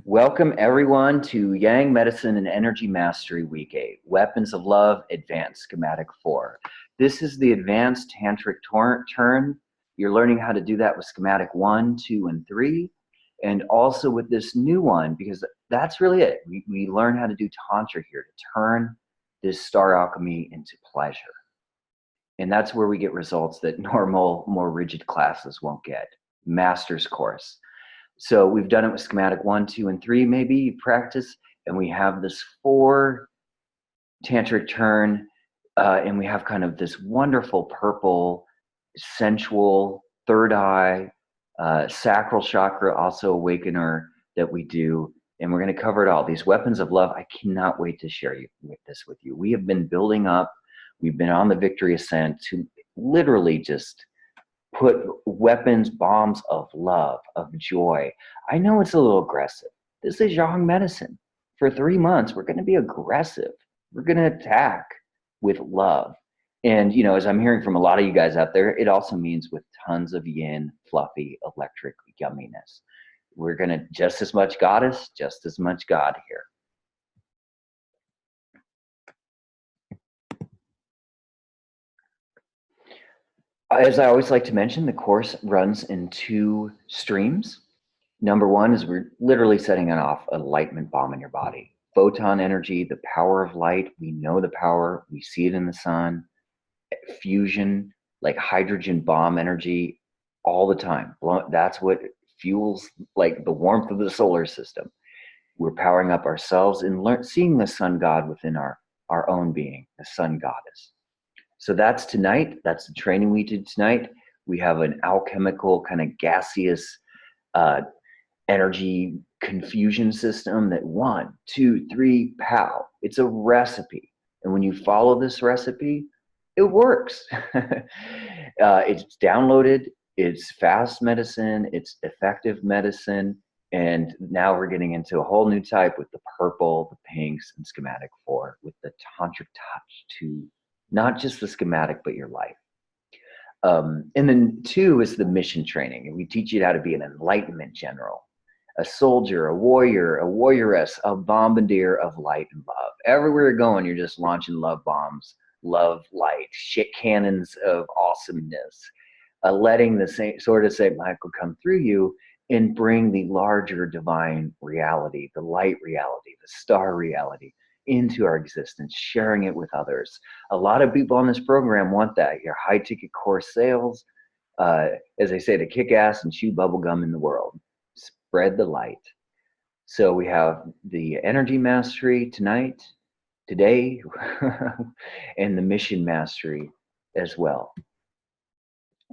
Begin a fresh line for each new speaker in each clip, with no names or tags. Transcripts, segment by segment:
Welcome everyone to Yang Medicine and Energy Mastery Week 8, Weapons of Love, Advanced Schematic 4. This is the advanced tantric turn. You're learning how to do that with schematic 1, 2, and 3, and also with this new one, because that's really it. We learn how to do Tantra here, to turn this star alchemy into pleasure. And that's where we get results that normal, more rigid classes won't get. Master's course. So we've done it with schematic 1, 2, and 3, maybe you practice, and we have this 4 tantric turn, and we have kind of this wonderful purple, sensual, third eye, sacral chakra, also awakener that we do, and we're going to cover it all. These weapons of love, I cannot wait to share this with you. We have been building up, we've been on the victory ascent to literally just put weapons, bombs of love, of joy. I know it's a little aggressive. This is Yang Medicine. For 3 months, we're going to be aggressive. We're going to attack with love. And, you know, as I'm hearing from a lot of you guys out there, it also means with tons of yin, fluffy, electric yumminess. We're going to just as much goddess, just as much God here. As I always like to mention, the course runs in 2 streams. Number 1 is we're literally setting off a enlightenment bomb in your body. Photon energy, the power of light. We know the power. We see it in the sun. Fusion, like hydrogen bomb energy all the time. That's what fuels like the warmth of the solar system. We're powering up ourselves and seeing the sun god within our own being, the sun goddess. So that's tonight. That's the training we did tonight. We have an alchemical kind of gaseous energy confusion system that 1, 2, 3, pow. It's a recipe. And when you follow this recipe, it works. It's downloaded. It's fast medicine. It's effective medicine. And now we're getting into a whole new type with the purple, the pinks, and schematic 4 with the tantric touch to not just the schematic, but your life. And then 2 is the mission training. And we teach you how to be an enlightenment general, a soldier, a warrior, a warrioress, a bombardier of light and love. Everywhere you're going, you're just launching love bombs, love light, shit cannons of awesomeness, letting the same sort of St. Michael come through you and bring the larger divine reality, the light reality, the star reality into our existence, sharing it with others. A lot of people on this program want that. Your high ticket course sales, as they say, to kick ass and chew bubblegum in the world. Spread the light. So we have the energy mastery tonight, today, and the mission mastery as well.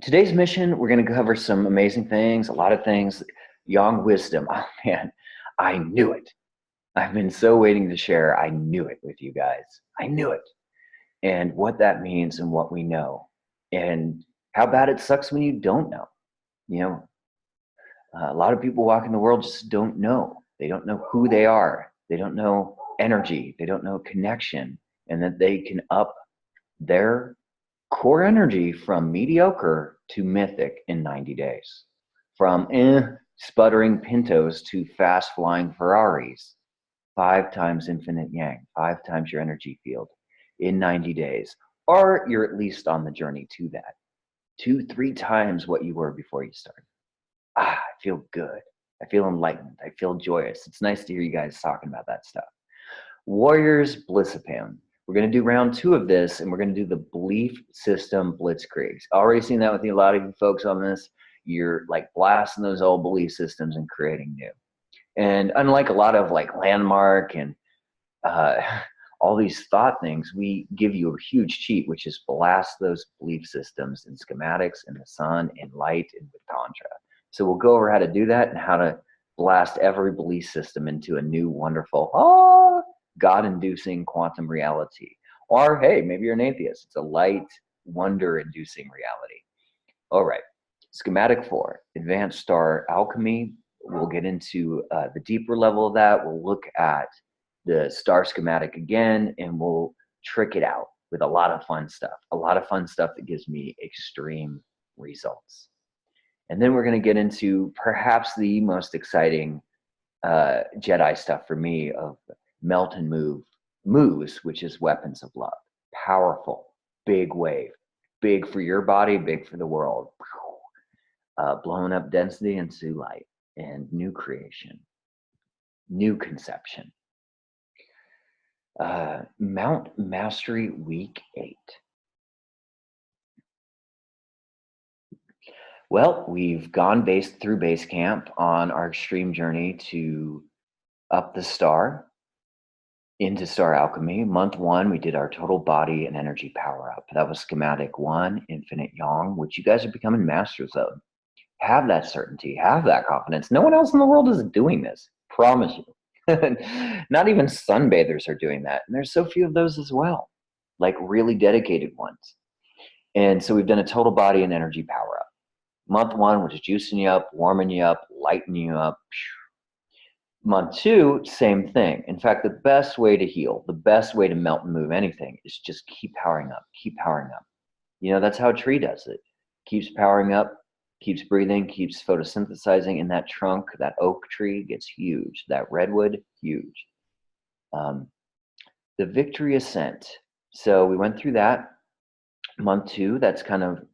Today's mission, we're going to cover some amazing things, a lot of things. Yang wisdom. Oh man, I knew it. I've been so waiting to share. I knew it with you guys. I knew it. And what that means and what we know. And how bad it sucks when you don't know. You know, a lot of people walking the world just don't know. They don't know who they are. They don't know energy. They don't know connection. And that they can up their core energy from mediocre to mythic in 90 days. From sputtering Pintos to fast flying Ferraris. 5 times infinite yang, 5 times your energy field in 90 days. Or you're at least on the journey to that. 2, 3 times what you were before you started. I feel good. I feel enlightened. I feel joyous. It's nice to hear you guys talking about that stuff. Warriors Bliss-krieg. We're going to do round 2 of this, and we're going to do the belief system Bliss-krieg. Already seen that with a lot of you folks on this. You're like blasting those old belief systems and creating new. And unlike a lot of like landmark and all these thought things, we give you a huge cheat, which is blast those belief systems in schematics, in the sun, in light, and with Tantra. So we'll go over how to do that and how to blast every belief system into a new, wonderful, God-inducing quantum reality. Or, hey, maybe you're an atheist. It's a light, wonder-inducing reality. All right. Schematic 4, advanced star alchemy. We'll get into the deeper level of that. We'll look at the star schematic again, and we'll trick it out with a lot of fun stuff. A lot of fun stuff that gives me extreme results. And then we're going to get into perhaps the most exciting Jedi stuff for me of melt and move, moves, which is weapons of love. Powerful, big wave, big for your body, big for the world. Blowing up density into light and new creation, new conception. Mount Mastery Week 8. Well, we've gone through base camp on our extreme journey to up the star into star alchemy. Month 1, we did our total body and energy power up. That was schematic 1, infinite yang, which you guys are becoming masters of. Have that certainty, have that confidence. No one else in the world is doing this, promise you. Not even sunbathers are doing that. And there's so few of those as well, like really dedicated ones. And so we've done a total body and energy power up. Month 1, which is juicing you up, warming you up, lightening you up. Month 2, same thing. In fact, the best way to heal, the best way to melt and move anything is just keep powering up, keep powering up. You know, that's how a tree does it. Keeps powering up, keeps breathing, keeps photosynthesizing, and that trunk, that oak tree gets huge. That redwood, huge. The victory ascent. So we went through that. Month 2, that's kind of,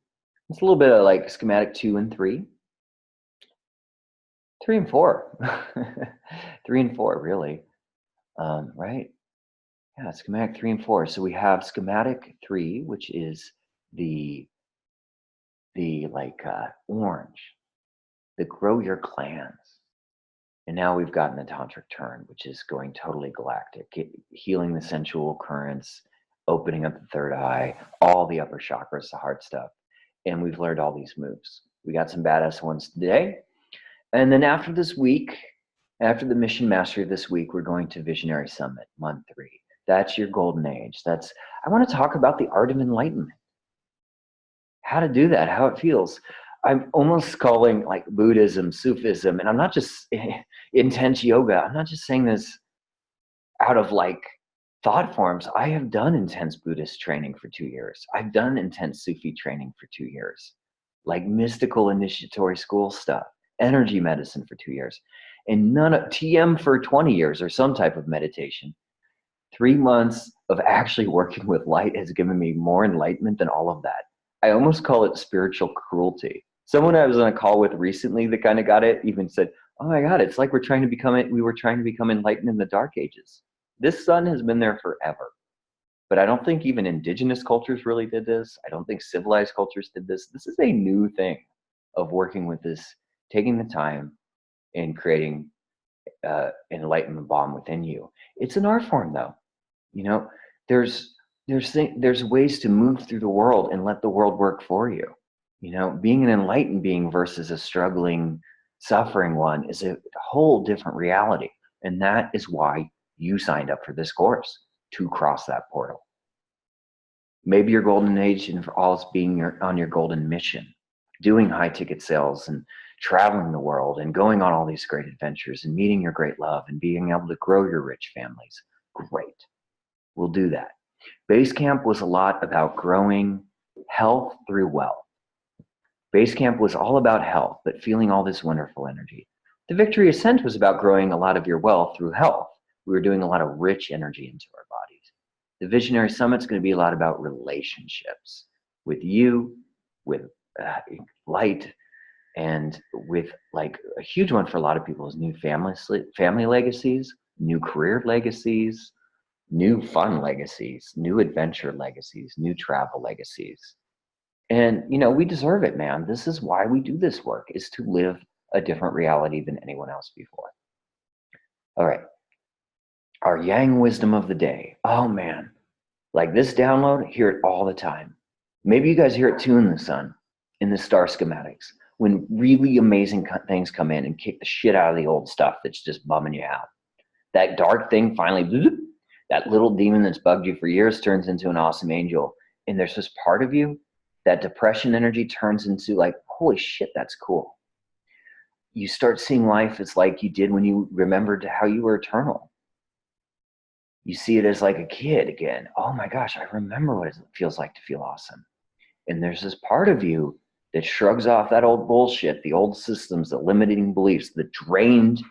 it's a little bit of like schematic 2 and 3. 3 and 4. 3 and 4, really. Right? Yeah, schematic 3 and 4. So we have schematic 3, which is the orange, the grow your clans. And now we've gotten the tantric turn, which is going totally galactic, healing the sensual currents, opening up the third eye, all the upper chakras, the heart stuff. And we've learned all these moves. We got some badass ones today. And then after this week, after the mission mastery of this week, we're going to Visionary Summit, month 3. That's your golden age. I want to talk about the art of enlightenment. How to do that, how it feels. I'm almost calling like Buddhism, Sufism, and I'm not just intense yoga. I'm not just saying this out of like thought forms. I have done intense Buddhist training for 2 years. I've done intense Sufi training for 2 years, like mystical initiatory school stuff, energy medicine for 2 years, and none of TM for 20 years or some type of meditation. 3 months of actually working with light has given me more enlightenment than all of that. I almost call it spiritual cruelty. Someone I was on a call with recently that kind of got it even said, oh my God, it's like we were trying to become enlightened in the dark ages. This sun has been there forever. But I don't think even indigenous cultures really did this. I don't think civilized cultures did this. This is a new thing of working with this, taking the time and creating enlightenment bomb within you. It's an art form though. You know, there's ways to move through the world and let the world work for you. You know, being an enlightened being versus a struggling, suffering one is a whole different reality. And that is why you signed up for this course, to cross that portal. Maybe your golden age and for all is being on your golden mission, doing high ticket sales and traveling the world and going on all these great adventures and meeting your great love and being able to grow your rich families. Great. We'll do that. Base camp was a lot about growing health through wealth. Base camp was all about health, but feeling all this wonderful energy. The victory ascent was about growing a lot of your wealth through health. We were doing a lot of rich energy into our bodies. The visionary summit's going to be a lot about relationships with you, with light, and with like a huge one for a lot of people is new family legacies, new career legacies, new fun legacies, new adventure legacies, new travel legacies. And, you know, we deserve it, man. This is why we do this work, is to live a different reality than anyone else before. All right. Our yang wisdom of the day. Oh, man. Like this download, hear it all the time. Maybe you guys hear it too in the sun, in the star schematics, when really amazing things come in and kick the shit out of the old stuff that's just bumming you out. That dark thing finally, that little demon that's bugged you for years turns into an awesome angel. And there's this part of you, that depression energy turns into like, holy shit, that's cool. You start seeing life as like you did when you remembered how you were eternal. You see it as like a kid again. Oh my gosh, I remember what it feels like to feel awesome. And there's this part of you that shrugs off that old bullshit, the old systems, the limiting beliefs, the drained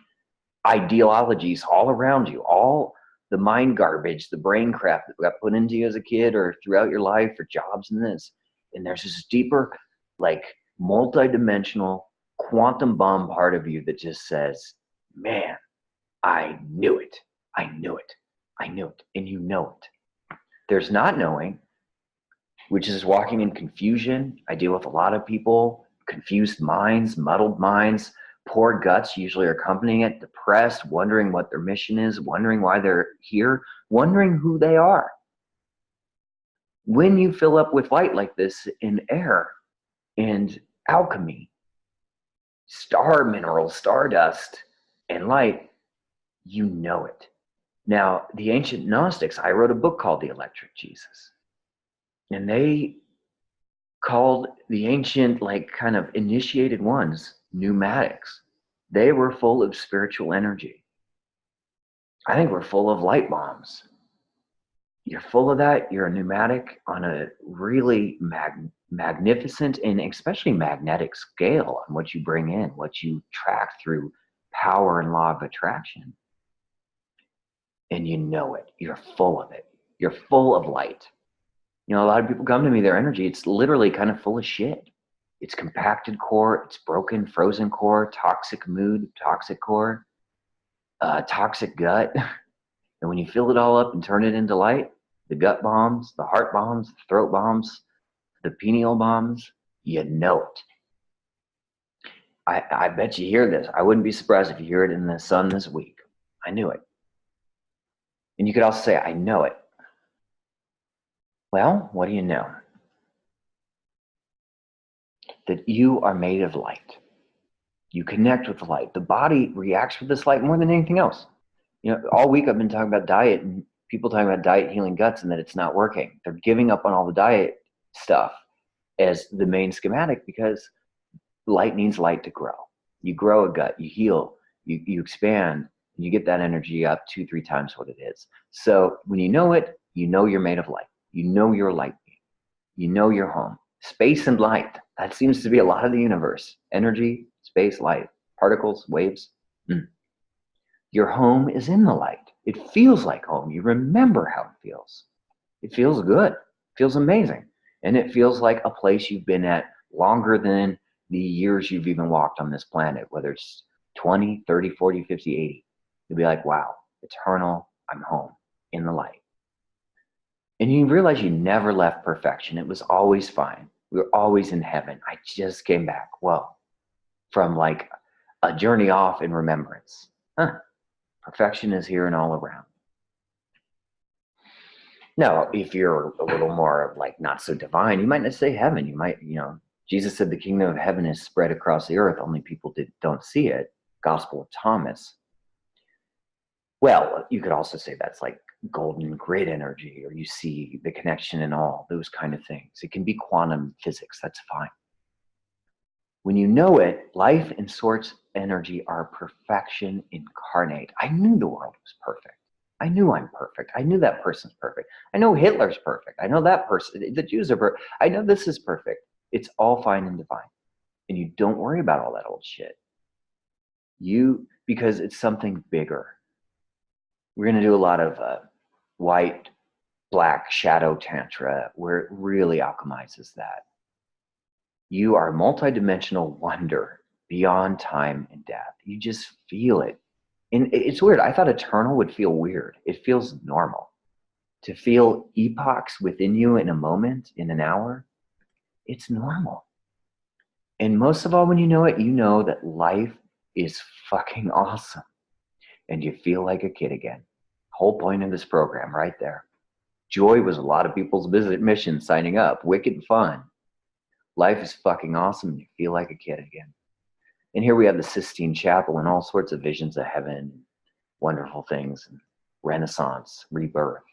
ideologies all around you, all the mind garbage, the brain crap that got put into you as a kid or throughout your life for jobs and this. And there's this deeper, like multidimensional quantum bomb part of you that just says, man, I knew it. I knew it. I knew it. And you know it. There's not knowing, which is walking in confusion. I deal with a lot of people, confused minds, muddled minds, poor guts usually are accompanying it, depressed, wondering what their mission is, wondering why they're here, wondering who they are. When you fill up with light like this in air and alchemy, star minerals, stardust, and light, you know it. Now, the ancient Gnostics, I wrote a book called The Electric Jesus. And they called the ancient, like kind of initiated ones, pneumatics. They were full of spiritual energy. I think we're full of light bombs. You're full of that. You're a pneumatic on a really magnificent and especially magnetic scale on what you bring in, what you track through power and law of attraction. And you know it. You're full of it. You're full of light. You know, a lot of people come to me, their energy, it's literally kind of full of shit. It's compacted core, it's broken, frozen core, toxic mood, toxic core, toxic gut. And when you fill it all up and turn it into light, the gut bombs, the heart bombs, the throat bombs, the pineal bombs, you know it. I bet you hear this. I wouldn't be surprised if you hear it in the sun this week. I knew it. And you could also say, I know it. Well, what do you know? That you are made of light. You connect with the light. The body reacts with this light more than anything else. You know, all week I've been talking about diet and people talking about diet healing guts and that it's not working. They're giving up on all the diet stuff as the main schematic because light needs light to grow. You grow a gut, you heal, you expand, and you get that energy up 2-3 times what it is. So when you know it, you know you're made of light. You know you're a light being. You know you're home. Space and light. That seems to be a lot of the universe. Energy, space, light, particles, waves. Your home is in the light. It feels like home. You remember how it feels. It feels good. It feels amazing. And it feels like a place you've been at longer than the years you've even walked on this planet, whether it's 20, 30, 40, 50, 80. You'll be like, wow, eternal, I'm home in the light. And you realize you never left perfection. It was always fine. We were always in heaven. I just came back. Well, from like a journey off in remembrance. Perfection is here and all around. Now, if you're a little more like not so divine, you might not say heaven. You might, Jesus said the kingdom of heaven is spread across the earth. Only people don't see it. Gospel of Thomas. Well, you could also say that's like golden grid energy, or you see the connection in all those kind of things. It can be quantum physics. That's fine. When you know it, life and source energy are perfection incarnate. I knew the world was perfect. I knew I'm perfect. I knew that person's perfect. I know Hitler's perfect. I know that person, the Jews are perfect. I know this is perfect. It's all fine and divine. And you don't worry about all that old shit. Because it's something bigger. We're going to do a lot of white, black shadow Tantra where it really alchemizes that. You are a multidimensional wonder beyond time and death. You just feel it. And it's weird. I thought eternal would feel weird. It feels normal. To feel epochs within you in a moment, in an hour, it's normal. And most of all, when you know it, you know that life is fucking awesome. And you feel like a kid again. Whole point of this program right there. Joy was a lot of people's mission signing up. Wicked fun. Life is fucking awesome and you feel like a kid again. And here we have the Sistine Chapel and all sorts of visions of heaven, wonderful things, and Renaissance, rebirth,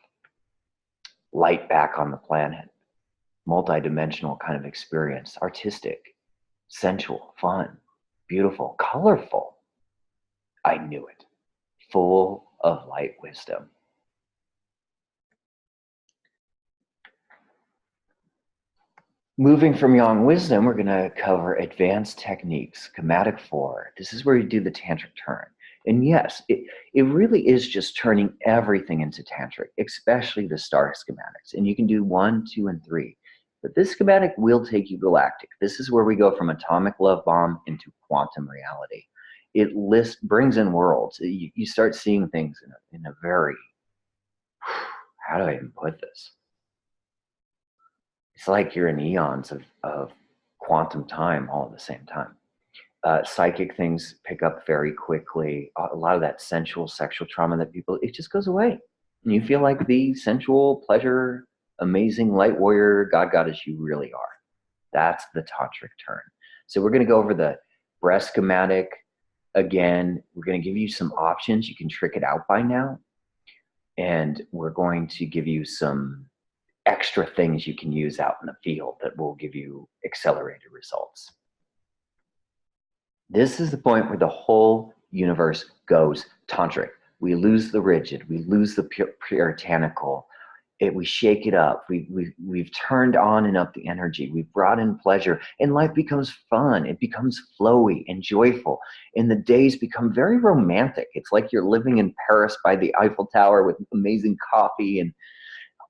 light back on the planet, multi-dimensional kind of experience, artistic, sensual, fun, beautiful, colorful. I knew it. Full of light wisdom. Moving from Yang Wisdom, we're going to cover advanced techniques, schematic 4. This is where you do the tantric turn. And yes, it really is just turning everything into tantric, especially the star schematics. And you can do 1, 2, and 3. But this schematic will take you galactic. This is where we go from atomic love bomb into quantum reality. It brings in worlds. You start seeing things in a very, how do I even put this? It's like you're in eons of quantum time all at the same time. Psychic things pick up very quickly. A lot of that sensual, sexual trauma that people, it just goes away. And you feel like the sensual, pleasure, amazing light warrior, God goddess you really are. That's the tantric turn. So we're going to go over the breath schematic. Again, we're going to give you some options. You can trick it out by now. And we're going to give you some extra things you can use out in the field that will give you accelerated results. This is the point where the whole universe goes tantric. We lose the rigid, we lose the puritanical, we shake it up, we've turned on and up the energy, we've brought in pleasure, and life becomes fun, it becomes flowy and joyful, and the days become very romantic. It's like you're living in Paris by the Eiffel Tower with amazing coffee and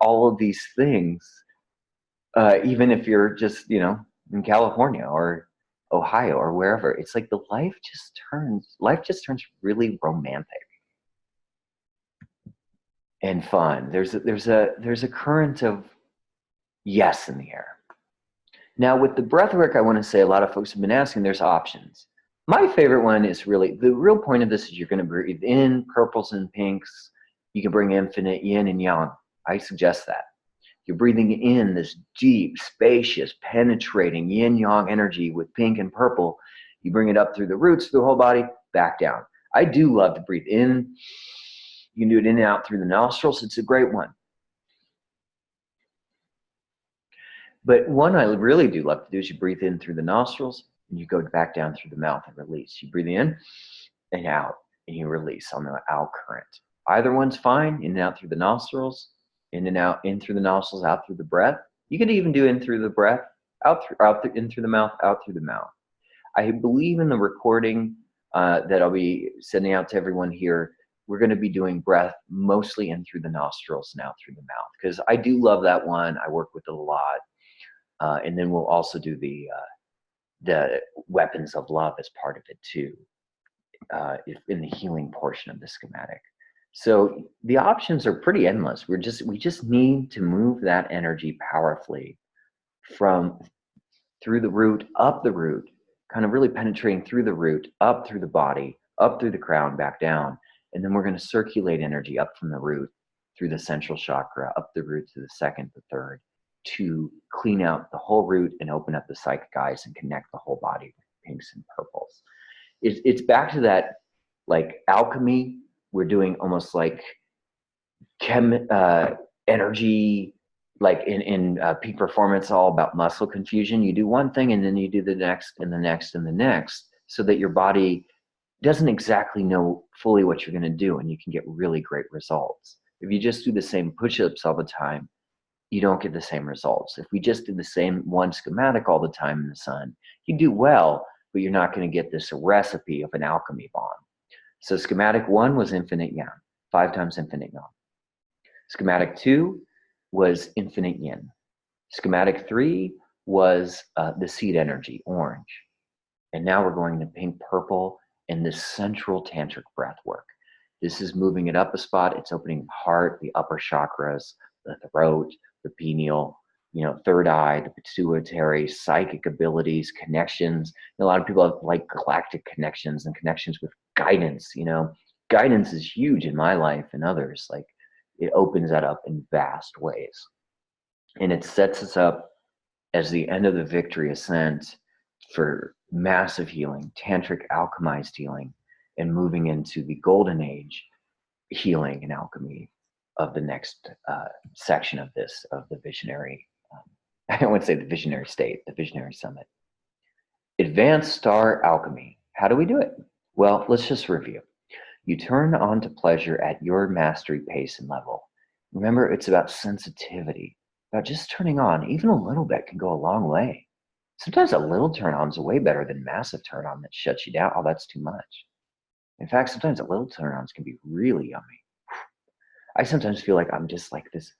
all of these things, even if you're just, in California or Ohio or wherever. It's like life just turns really romantic and fun. There's a current of yes in the air. Now with the breath work, I want to say a lot of folks have been asking, there's options. My favorite one is really, the real point of this is you're going to breathe in purples and pinks. You can bring infinite yin and yang. I suggest that. You're breathing in this deep, spacious, penetrating yin-yang energy with pink and purple. You bring it up through the roots, through the whole body, back down. I do love to breathe in. You can do it in and out through the nostrils. It's a great one. But one I really do love to do is you breathe in through the nostrils, and you go back down through the mouth and release. You breathe in and out, and you release on the out current. Either one's fine, in and out through the nostrils, in and out, in through the nostrils, out through the breath. You could even do in through the breath, in through the mouth, out through the mouth. I believe in the recording that I'll be sending out to everyone here, we're going to be doing breath mostly in through the nostrils and out through the mouth, because I do love that one. I work with it a lot. And then we'll also do the weapons of love as part of it too, in the healing portion of the schematic. So the options are pretty endless. We just need to move that energy powerfully from through the root, up the root, kind of really penetrating through the root, up through the body, up through the crown, back down. And then we're going to circulate energy up from the root through the central chakra, up the root to the second, the third, to clean out the whole root and open up the psychic eyes and connect the whole body with pinks and purples. It's back to that, like alchemy. We're doing almost like energy, like in peak performance, all about muscle confusion. You do one thing and then you do the next and the next and the next, so that your body doesn't exactly know fully what you're going to do, and you can get really great results. If you just do the same push-ups all the time, you don't get the same results. If we just do the same one schematic all the time in the sun, you do well, but you're not going to get this recipe of an alchemy bomb. So schematic 1 was infinite yang, 5 times infinite yang. Schematic 2 was infinite yin. Schematic 3 was the seed energy, orange. And now we're going to pink, purple, and this central tantric breath work. This is moving it up a spot. It's opening the heart, the upper chakras, the throat, the pineal, third eye, the pituitary, psychic abilities, connections. A lot of people have like galactic connections and connections with guidance. Guidance is huge in my life and others. Like, it opens that up in vast ways. And it sets us up as the end of the victory ascent for massive healing, tantric alchemized healing, and moving into the golden age healing and alchemy of the next section of the visionary, I don't want to say the visionary state, the visionary summit. Advanced star alchemy. How do we do it? Well, let's just review. You turn on to pleasure at your mastery pace and level. Remember, it's about sensitivity. about just turning on. Even a little bit can go a long way. Sometimes a little turn on is way better than massive turn on that shuts you down. Oh, that's too much. In fact, sometimes a little turn ons can be really yummy. I sometimes feel like I'm just like this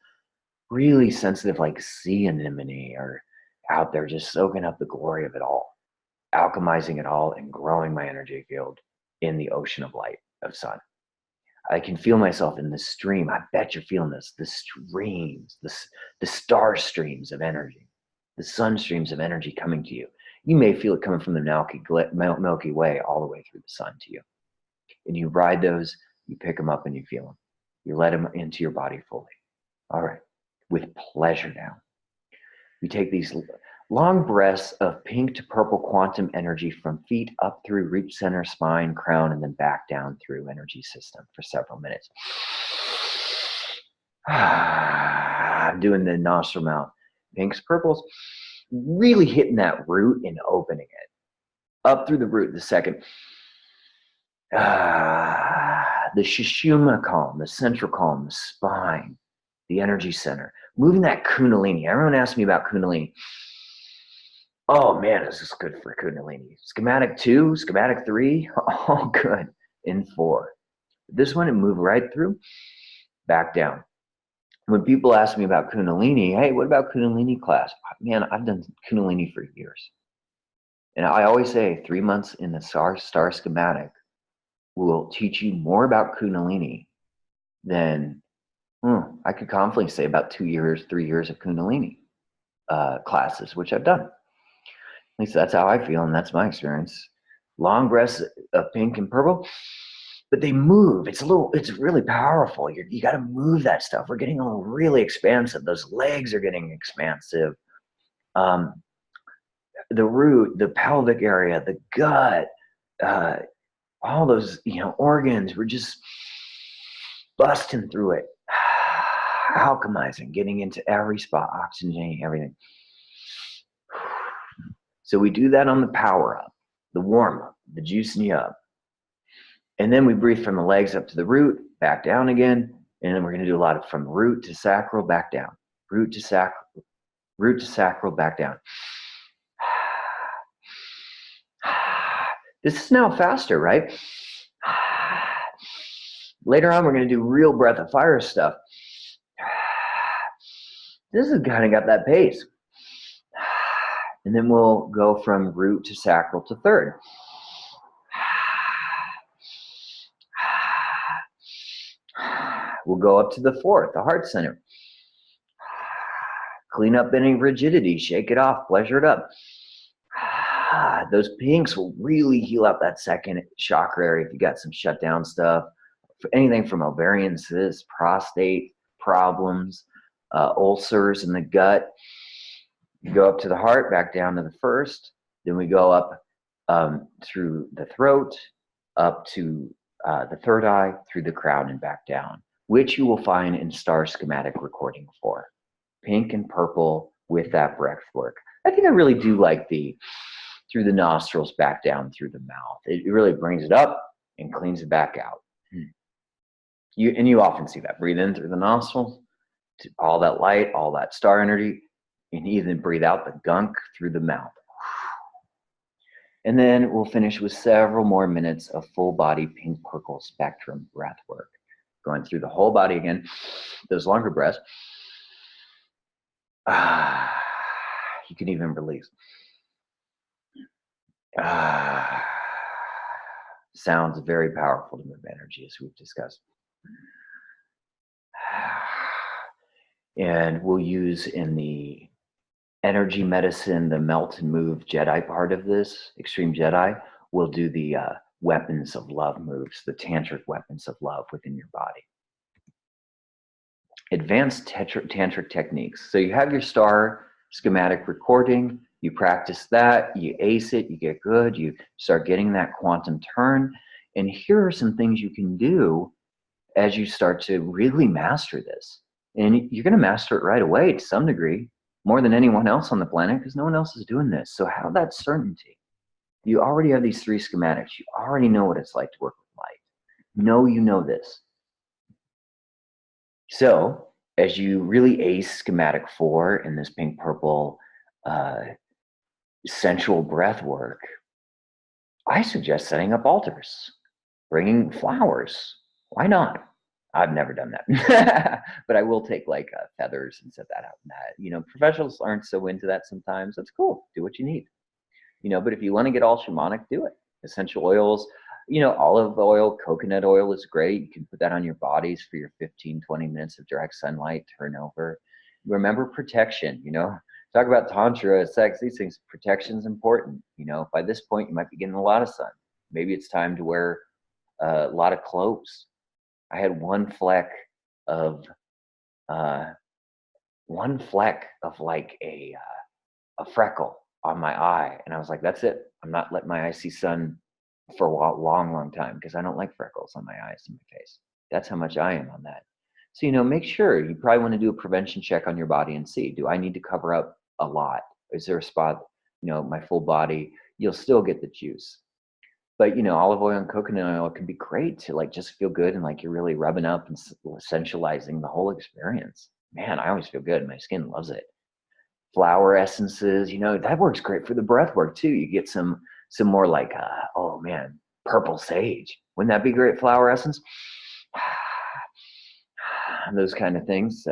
really sensitive, like sea anemone, or out there just soaking up the glory of it all, alchemizing it all and growing my energy field in the ocean of light of sun. I can feel myself in the stream. I bet you're feeling this, the streams, the star streams of energy, the sun streams of energy coming to you. You may feel it coming from the Milky Way all the way through the sun to you. And you ride those, you pick them up and you feel them. You let them into your body fully. All right, with pleasure now. You take these long breaths of pink to purple quantum energy from feet up through root center, spine, crown, and then back down through energy system for several minutes. I'm doing the nostril mouth. Pinks, purples, really hitting that root and opening it. Up through the root, the second. The Sushumna column, the central column, the spine, the energy center. Moving that Kundalini. Everyone asks me about Kundalini. Oh man, is this good for Kundalini? Schematic 2, schematic 3, all good in 4. This one, it moved right through, back down. When people ask me about Kundalini, hey, what about Kundalini class? Man, I've done Kundalini for years. And I always say 3 months in the star schematic will teach you more about Kundalini than I could confidently say about 2 years, 3 years of Kundalini classes, which I've done. At least that's how I feel, and that's my experience. Long breaths of pink and purple, but they move. It's really powerful. You got to move that stuff. We're getting all really expansive. Those legs are getting expansive. The root, the pelvic area, the gut, all those organs. We're just busting through it, alchemizing, getting into every spot, oxygenating everything. So we do that on the power up, the warm up, the juicing you up. And then we breathe from the legs up to the root, back down again. And then we're going to do a lot of from root to sacral, back down. Root to sacral, back down. This is now faster, right? Later on, we're going to do real breath of fire stuff. This has kind of got that pace. And then we'll go from root to sacral to third. We'll go up to the fourth, the heart center. Clean up any rigidity, shake it off, pleasure it up. Those pinks will really heal out that second chakra area if you got some shut down stuff. For anything from ovarian cysts, prostate problems, ulcers in the gut. You go up to the heart, back down to the first. Then we go up through the throat, up to the third eye, through the crown, and back down, which you will find in star schematic recording 4. Pink and purple with that breath work. I think I really do like the through the nostrils, back down through the mouth. It really brings it up and cleans it back out. You often see that. Breathe in through the nostrils, to all that light, all that star energy, and even breathe out the gunk through the mouth. And then we'll finish with several more minutes of full body pink purple spectrum breath work. Going through the whole body again, those longer breaths. You can even release. Sounds very powerful to move energy, as we've discussed. And we'll use in the energy medicine, the melt and move Jedi part of this, extreme Jedi, we'll do the weapons of love moves, the tantric weapons of love within your body. Advanced tantric techniques. So you have your star schematic recording, you practice that, you ace it, you get good, you start getting that quantum turn. And here are some things you can do as you start to really master this. And you're going to master it right away to some degree, more than anyone else on the planet, because no one else is doing this. So have that certainty. You already have these 3 schematics. You already know what it's like to work with light. You know this. So as you really ace schematic 4 in this pink purple sensual breath work, I suggest setting up altars, bringing flowers. Why not? I've never done that, but I will take like feathers and set that out. Professionals aren't so into that sometimes. That's cool. Do what you need. But if you want to get all shamanic, do it. Essential oils, olive oil, coconut oil is great. You can put that on your bodies for your 15, 20 minutes of direct sunlight, turn over. Remember protection, talk about Tantra, sex, these things. Protection's important. By this point, you might be getting a lot of sun. Maybe it's time to wear a lot of clothes. I had one fleck of like a freckle on my eye, and I was like, that's it. I'm not letting my eyes see sun for a long time, because I don't like freckles on my eyes and my face. That's how much I am on that. So, make sure you probably want to do a prevention check on your body and see, do I need to cover up a lot? Is there a spot, my full body? You'll still get the juice. But, olive oil and coconut oil can be great to like just feel good and like you're really rubbing up and essentializing the whole experience. Man, I always feel good. My skin loves it. Flower essences, that works great for the breath work too. You get some more like, oh man, purple sage. Wouldn't that be great flower essence? Those kind of things.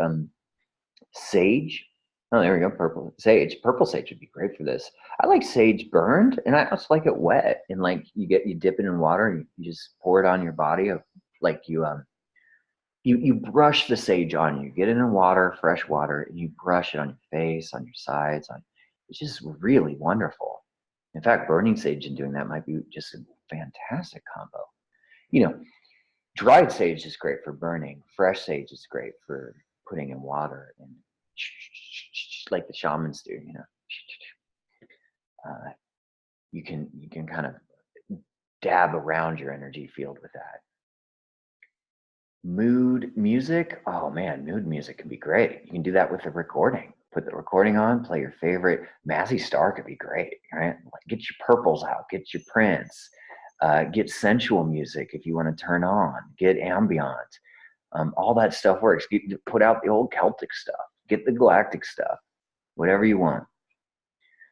Sage. Oh, there we go. Purple sage. Purple sage would be great for this. I like sage burned, and I also like it wet. And like you dip it in water, and you just pour it on your body. Like you brush the sage on you. Get it in water, fresh water, and you brush it on your face, on your sides. It's just really wonderful. In fact, burning sage and doing that might be just a fantastic combo. Dried sage is great for burning. Fresh sage is great for putting in water and like the shamans do. You can kind of dab around your energy field with that. Mood music. Oh man, mood music can be great. You can do that with the recording. Put the recording on, play your favorite. Mazzy Star could be great, right? Like, get your purples out, get your Prince, get sensual music if you want to turn on, get ambient. All that stuff works. Put out the old Celtic stuff, get the galactic stuff, whatever you want.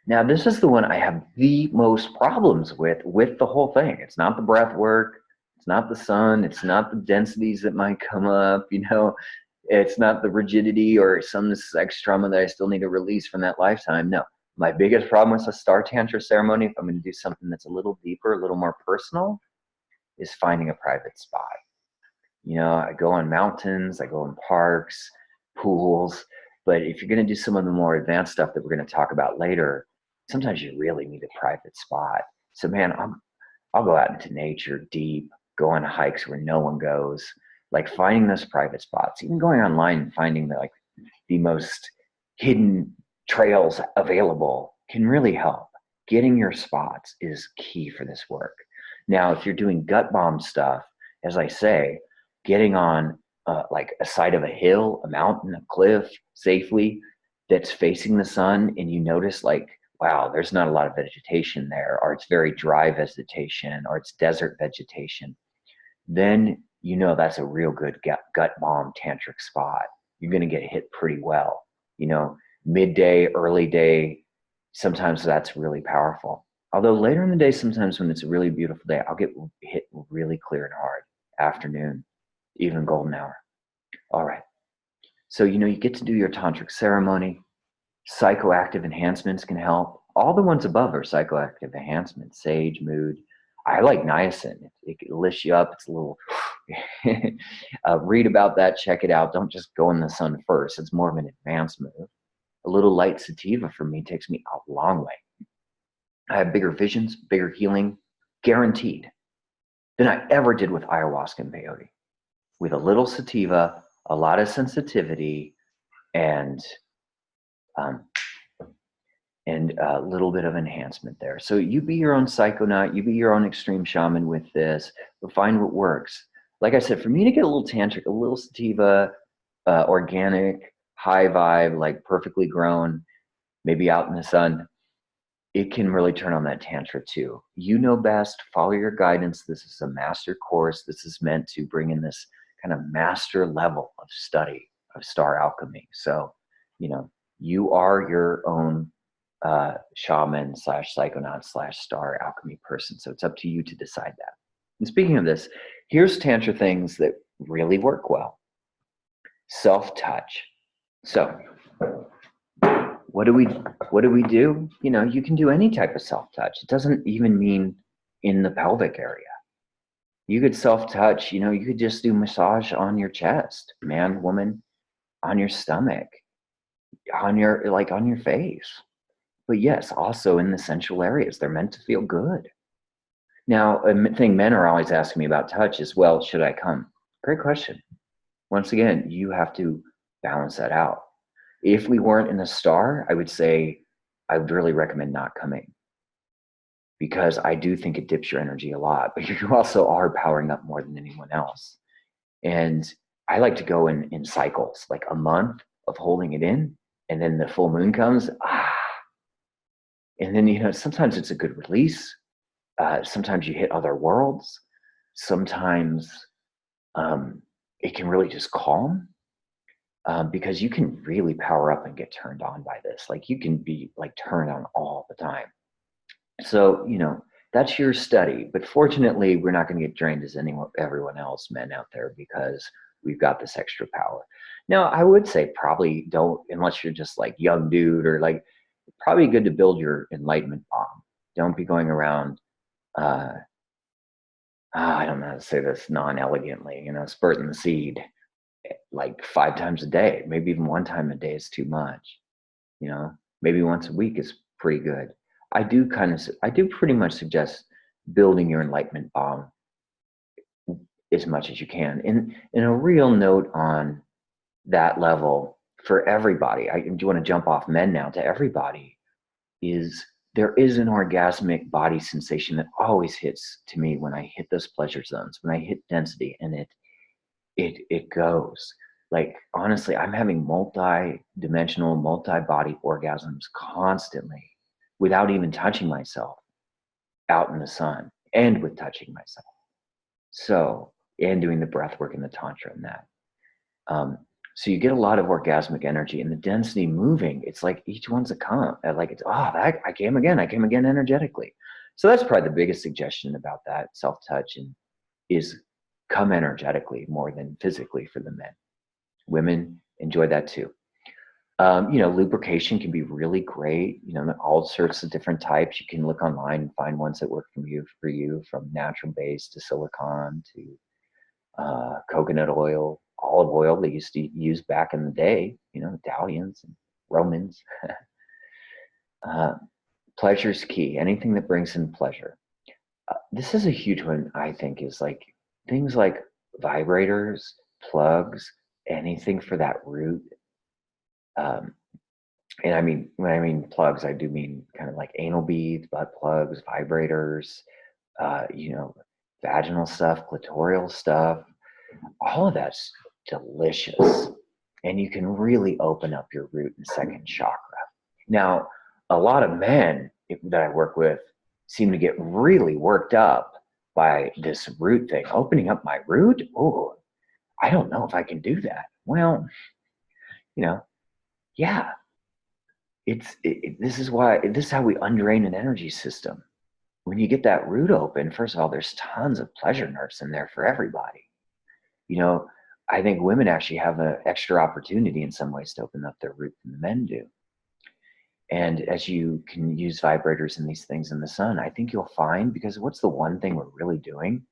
Now, this is the one I have the most problems with the whole thing. It's not the breath work. It's not the sun. It's not the densities that might come up, It's not the rigidity or some sex trauma that I still need to release from that lifetime. No, my biggest problem with a Star Tantra ceremony, if I'm going to do something that's a little deeper, a little more personal, is finding a private spot. I go on mountains, I go in parks, pools, but if you're going to do some of the more advanced stuff that we're going to talk about later, sometimes you really need a private spot. So man, I'll go out into nature deep, go on hikes where no one goes, like finding those private spots, even going online and finding the most hidden trails available can really help. Getting your spots is key for this work. Now, if you're doing gut bomb stuff, as I say, getting on like a side of a hill, a mountain, a cliff safely that's facing the sun, and you notice like, wow, there's not a lot of vegetation there, or it's very dry vegetation, or it's desert vegetation, then that's a real good gut bomb tantric spot. You're going to get hit pretty well. Midday, early day, sometimes that's really powerful. Although later in the day, sometimes when it's a really beautiful day, I'll get hit really clear and hard. Afternoon, even golden hour. All right. So, you get to do your tantric ceremony. Psychoactive enhancements can help. All the ones above are psychoactive enhancements, sage, mood. I like niacin. It lifts you up. It's a little, read about that, check it out. Don't just go in the sun first. It's more of an advanced move. A little light sativa for me takes me a long way. I have bigger visions, bigger healing, guaranteed, than I ever did with ayahuasca and peyote. With a little sativa, a lot of sensitivity, and a little bit of enhancement there. So you be your own psychonaut, you be your own extreme shaman with this, but find what works. Like I said, for me to get a little tantric, a little sativa, organic, high vibe, like perfectly grown, maybe out in the sun, it can really turn on that tantra too. You know best, follow your guidance. This is a master course. This is meant to bring in this kind of master level of study of star alchemy. So, you know, you are your own shaman slash psychonaut slash star alchemy person. So it's up to you to decide that. And speaking of this, here's Tantra things that really work well. Self-touch. So what do we do? You know, you can do any type of self-touch. It doesn't even mean in the pelvic area. You could self-touch, you know, you could just do massage on your chest, man, woman, on your stomach, on your face. But yes, also in the sensual areas. They're meant to feel good. Now, a thing men are always asking me about touch is, well, should I come? Great question. Once again, you have to balance that out. If we weren't in a star, I would say I would really recommend not coming, because I do think it dips your energy a lot, but you also are powering up more than anyone else. And I like to go in cycles, like a month of holding it in, and then the full moon comes, and then, you know, sometimes it's a good release. Sometimes you hit other worlds. Sometimes it can really just calm, because you can really power up and get turned on by this. Like, you can be like turned on all the time. So, you know, that's your study. But fortunately, we're not going to get drained as everyone else, men out there, because we've got this extra power. Now, I would say probably don't, unless you're just like young dude, or like, probably good to build your enlightenment bomb. Don't be going around, I don't know how to say this non-elegantly, you know, spurting the seed like 5 times a day. Maybe even 1 time a day is too much. You know, maybe once a week is pretty good. I do pretty much suggest building your enlightenment bomb as much as you can. In a real note on that level for everybody, I do want to jump off men now to everybody, is there is an orgasmic body sensation that always hits to me when I hit those pleasure zones, when I hit density, and it goes. Like, honestly, I'm having multi-dimensional, multi-body orgasms constantly without even touching myself out in the sun, and with touching myself. So, and doing the breath work and the Tantra and that. So you get a lot of orgasmic energy, and the density moving, it's like each one's a come. Like, it's, I came again energetically. So that's probably the biggest suggestion about that self-touch, and is come energetically more than physically for the men. Women enjoy that too. You know, lubrication can be really great. You know, all sorts of different types. You can look online and find ones that work for you, from natural base to silicone to coconut oil, olive oil they used to use back in the day. You know, Italians and Romans. Pleasure's key. Anything that brings in pleasure. This is a huge one, I think, is like things like vibrators, plugs, anything for that root. And I mean, when I mean plugs, I do mean kind of like anal beads, butt plugs, vibrators, you know, vaginal stuff, clitoral stuff. All of that's delicious. And you can really open up your root and second chakra. Now, a lot of men that I work with seem to get really worked up by this root thing. Opening up my root? Oh, I don't know if I can do that. Well, you know, yeah. This is how we undrain an energy system. When you get that root open, first of all, there's tons of pleasure nerves in there for everybody. You know, I think women actually have an extra opportunity in some ways to open up their root than the men do. And as you can use vibrators and these things in the sun, I think you'll find, because what's the one thing we're really doing?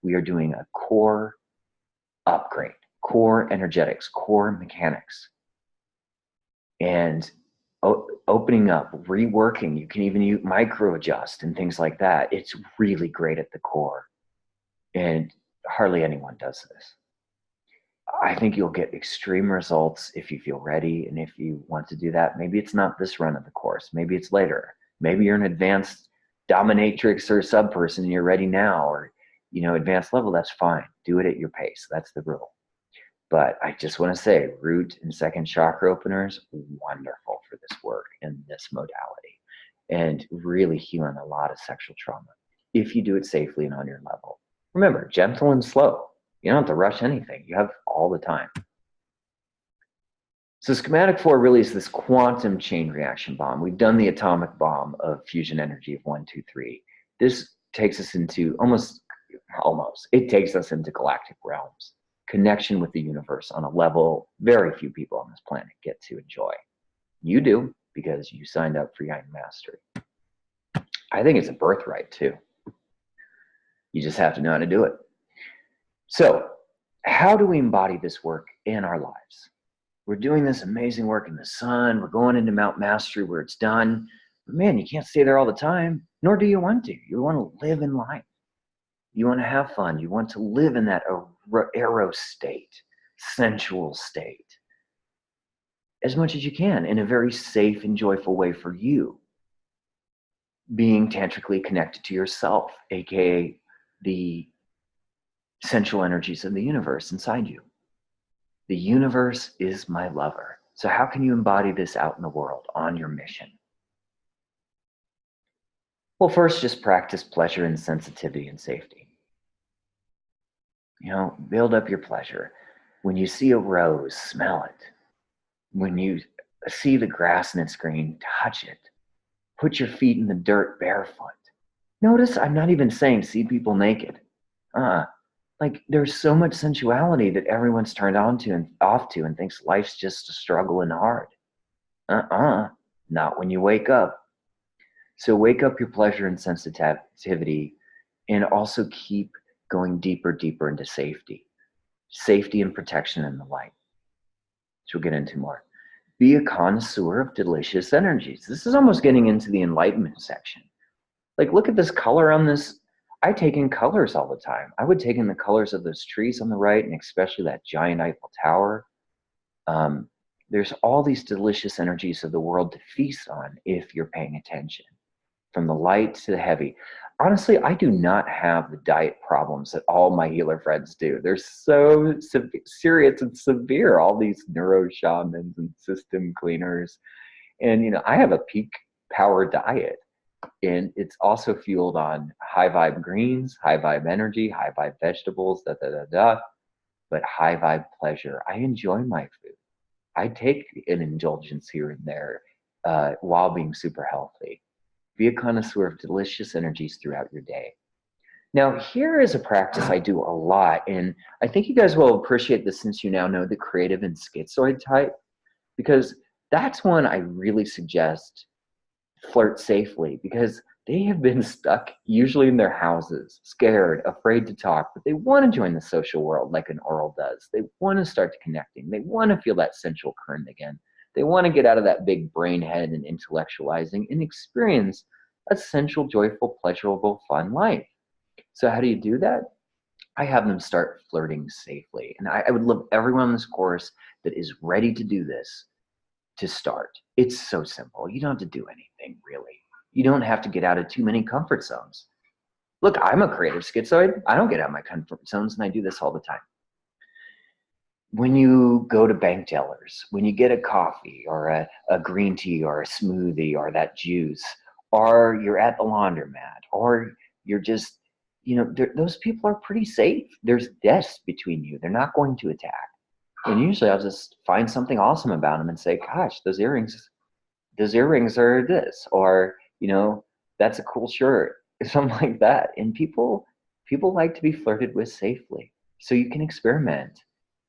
We are doing a core upgrade, core energetics, core mechanics. And opening up, reworking, you can even micro adjust and things like that. It's really great at the core. And hardly anyone does this. I think you'll get extreme results if you feel ready. And if you want to do that, maybe it's not this run of the course. Maybe it's later. Maybe you're an advanced dominatrix or sub person and you're ready now, or, you know, advanced level. That's fine. Do it at your pace. That's the rule. But I just want to say, root and second chakra openers, wonderful for this work in this modality, and really healing a lot of sexual trauma if you do it safely and on your level. Remember, gentle and slow. You don't have to rush anything. You have all the time. So schematic 4 really is this quantum chain reaction bomb. We've done the atomic bomb of fusion energy of 1, 2, 3. This takes us into it takes us into galactic realms, connection with the universe on a level very few people on this planet get to enjoy. You do, because you signed up for Yang Mastery. I think it's a birthright too. You just have to know how to do it. So how do we embody this work in our lives? We're doing this amazing work in the sun. We're going into Mount Mastery where it's done. But man, you can't stay there all the time, nor do you want to. You want to live in life. You want to have fun. You want to live in that eros state, sensual state, as much as you can in a very safe and joyful way for you. Being tantrically connected to yourself, aka the sensual energies of the universe inside you. The universe is my lover. So how can you embody this out in the world on your mission? Well, first, just practice pleasure and sensitivity and safety. Build up your pleasure. When you see a rose, smell it. When you see the grass and it's green, touch it. Put your feet in the dirt barefoot. Notice I'm not even saying see people naked. There's so much sensuality that everyone's turned on to and off to and thinks life's just a struggle and hard. Not when you wake up. So wake up your pleasure and sensitivity, and also keep going deeper into safety and protection in the light, which we'll get into more. Be a connoisseur of delicious energies. This is almost getting into the enlightenment section. Look at this color on this. I take in colors all the time. I would take in the colors of those trees on the right, and especially that giant Eiffel Tower. There's all these delicious energies of the world to feast on if you're paying attention, from the light to the heavy. Honestly, I do not have the diet problems that all my healer friends do. They're so serious and severe, all these neuro shamans and system cleaners. And, I have a peak power diet. And it's also fueled on high vibe greens, high vibe energy, high vibe vegetables, but high vibe pleasure. I enjoy my food. I take an indulgence here and there while being super healthy. Be a connoisseur of delicious energies throughout your day. Now, here is a practice I do a lot, and I think you guys will appreciate this since you now know the creative and schizoid type, because that's one I really suggest flirt safely, because they have been stuck usually in their houses, scared, afraid to talk, but they want to join the social world like an oral does. They want to start connecting. They want to feel that sensual current again. They want to get out of that big brain head and intellectualizing and experience a sensual, joyful, pleasurable, fun life. So how do you do that? I have them start flirting safely. And I would love everyone on this course that is ready to do this to start. It's so simple. You don't have to do anything, really. You don't have to get out of too many comfort zones. Look, I'm a creative schizoid. I don't get out of my comfort zones, and I do this all the time. When you go to bank tellers, when you get a coffee or a green tea or a smoothie or that juice, or you're at the laundromat, or you're just, those people are pretty safe. There's desks between you. They're not going to attack. And usually I'll just find something awesome about them and say, gosh, those earrings are this, or, that's a cool shirt, something like that. And people like to be flirted with safely. So you can experiment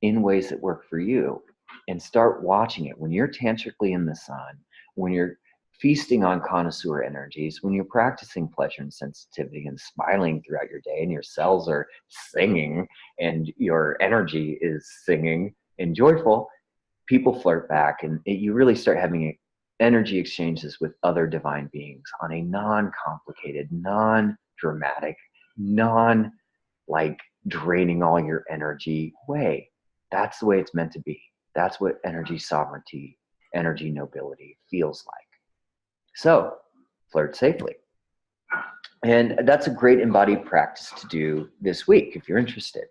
in ways that work for you and start watching it. When you're tantrically in the sun, when you're feasting on connoisseur energies, when you're practicing pleasure and sensitivity and smiling throughout your day, and your cells are singing and your energy is singing and joyful, people flirt back, and you really start having energy exchanges with other divine beings on a non-complicated, non-dramatic, draining all your energy way. That's the way it's meant to be. That's what energy sovereignty, energy nobility feels like. So, flirt safely. And that's a great embodied practice to do this week if you're interested.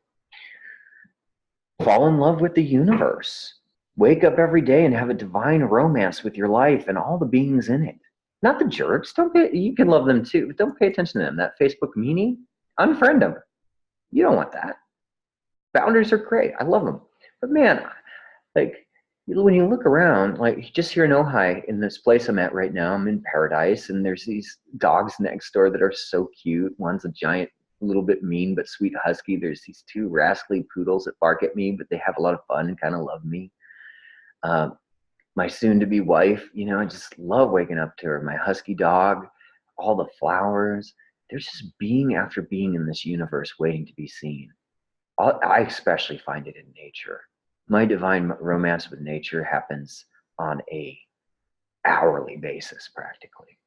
Fall in love with the universe. Wake up every day and have a divine romance with your life and all the beings in it. Not the jerks. You can love them too, but don't pay attention to them. That Facebook meanie, unfriend them. You don't want that. Boundaries are great. I love them. But man, when you look around, like just here in Ojai, in this place I'm at right now, I'm in paradise, and there's these dogs next door that are so cute. One's a giant, little bit mean but sweet husky. There's these two rascally poodles that bark at me, but they have a lot of fun and kind of love me. My soon-to-be wife, I just love waking up to her. My husky dog, all the flowers. There's just being after being in this universe waiting to be seen. I especially find it in nature. My divine romance with nature happens on a hourly basis practically.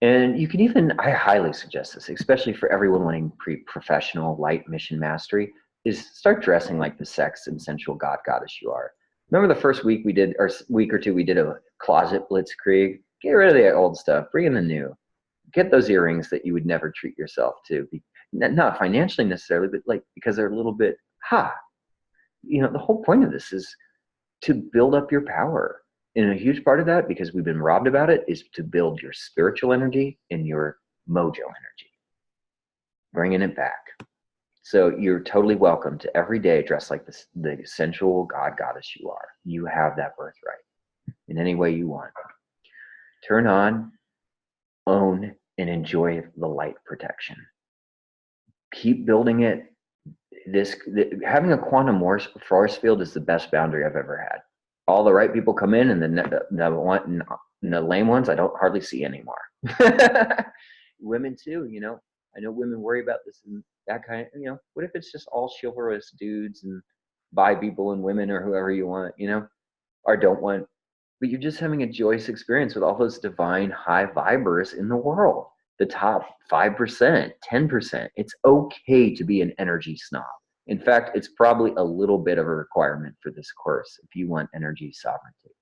And you can even, I highly suggest this, especially for everyone wanting professional light mission mastery, is start dressing like the sex and sensual god goddess you are. Remember the first week we did, or week or two, we did a closet blitzkrieg? Get rid of the old stuff, bring in the new. Get those earrings that you would never treat yourself to. Not financially necessarily, but like because they're a little bit, the whole point of this is to build up your power. And a huge part of that, because we've been robbed about it, is to build your spiritual energy and your mojo energy, bringing it back. So you're totally welcome to every day dress like the sensual god goddess you are. You have that birthright in any way you want. Turn on, own, and enjoy the light protection. Keep building it. Having a quantum force field is the best boundary I've ever had. All the right people come in, and the lame ones I don't hardly see anymore. Women too, I know women worry about this and that kind of, what if it's just all chivalrous dudes and bi people and women or whoever you want, or don't want, but you're just having a joyous experience with all those divine high vibers in the world. The top 5%, 10%. It's okay to be an energy snob. In fact, it's probably a little bit of a requirement for this course if you want energy sovereignty.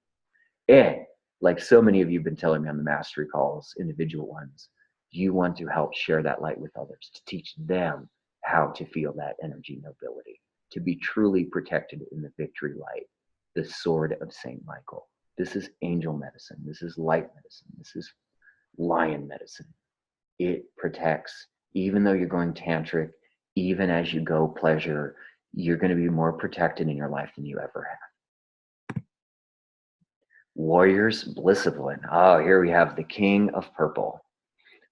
And like so many of you have been telling me on the mastery calls, individual ones, you want to help share that light with others, to teach them how to feel that energy nobility, to be truly protected in the victory light, the sword of Saint Michael. This is angel medicine. This is light medicine. This is lion medicine. It protects, even though you're going tantric, even as you go pleasure, you're going to be more protected in your life than you ever have. Warriors, Blissivlin. Oh, here we have the king of purple.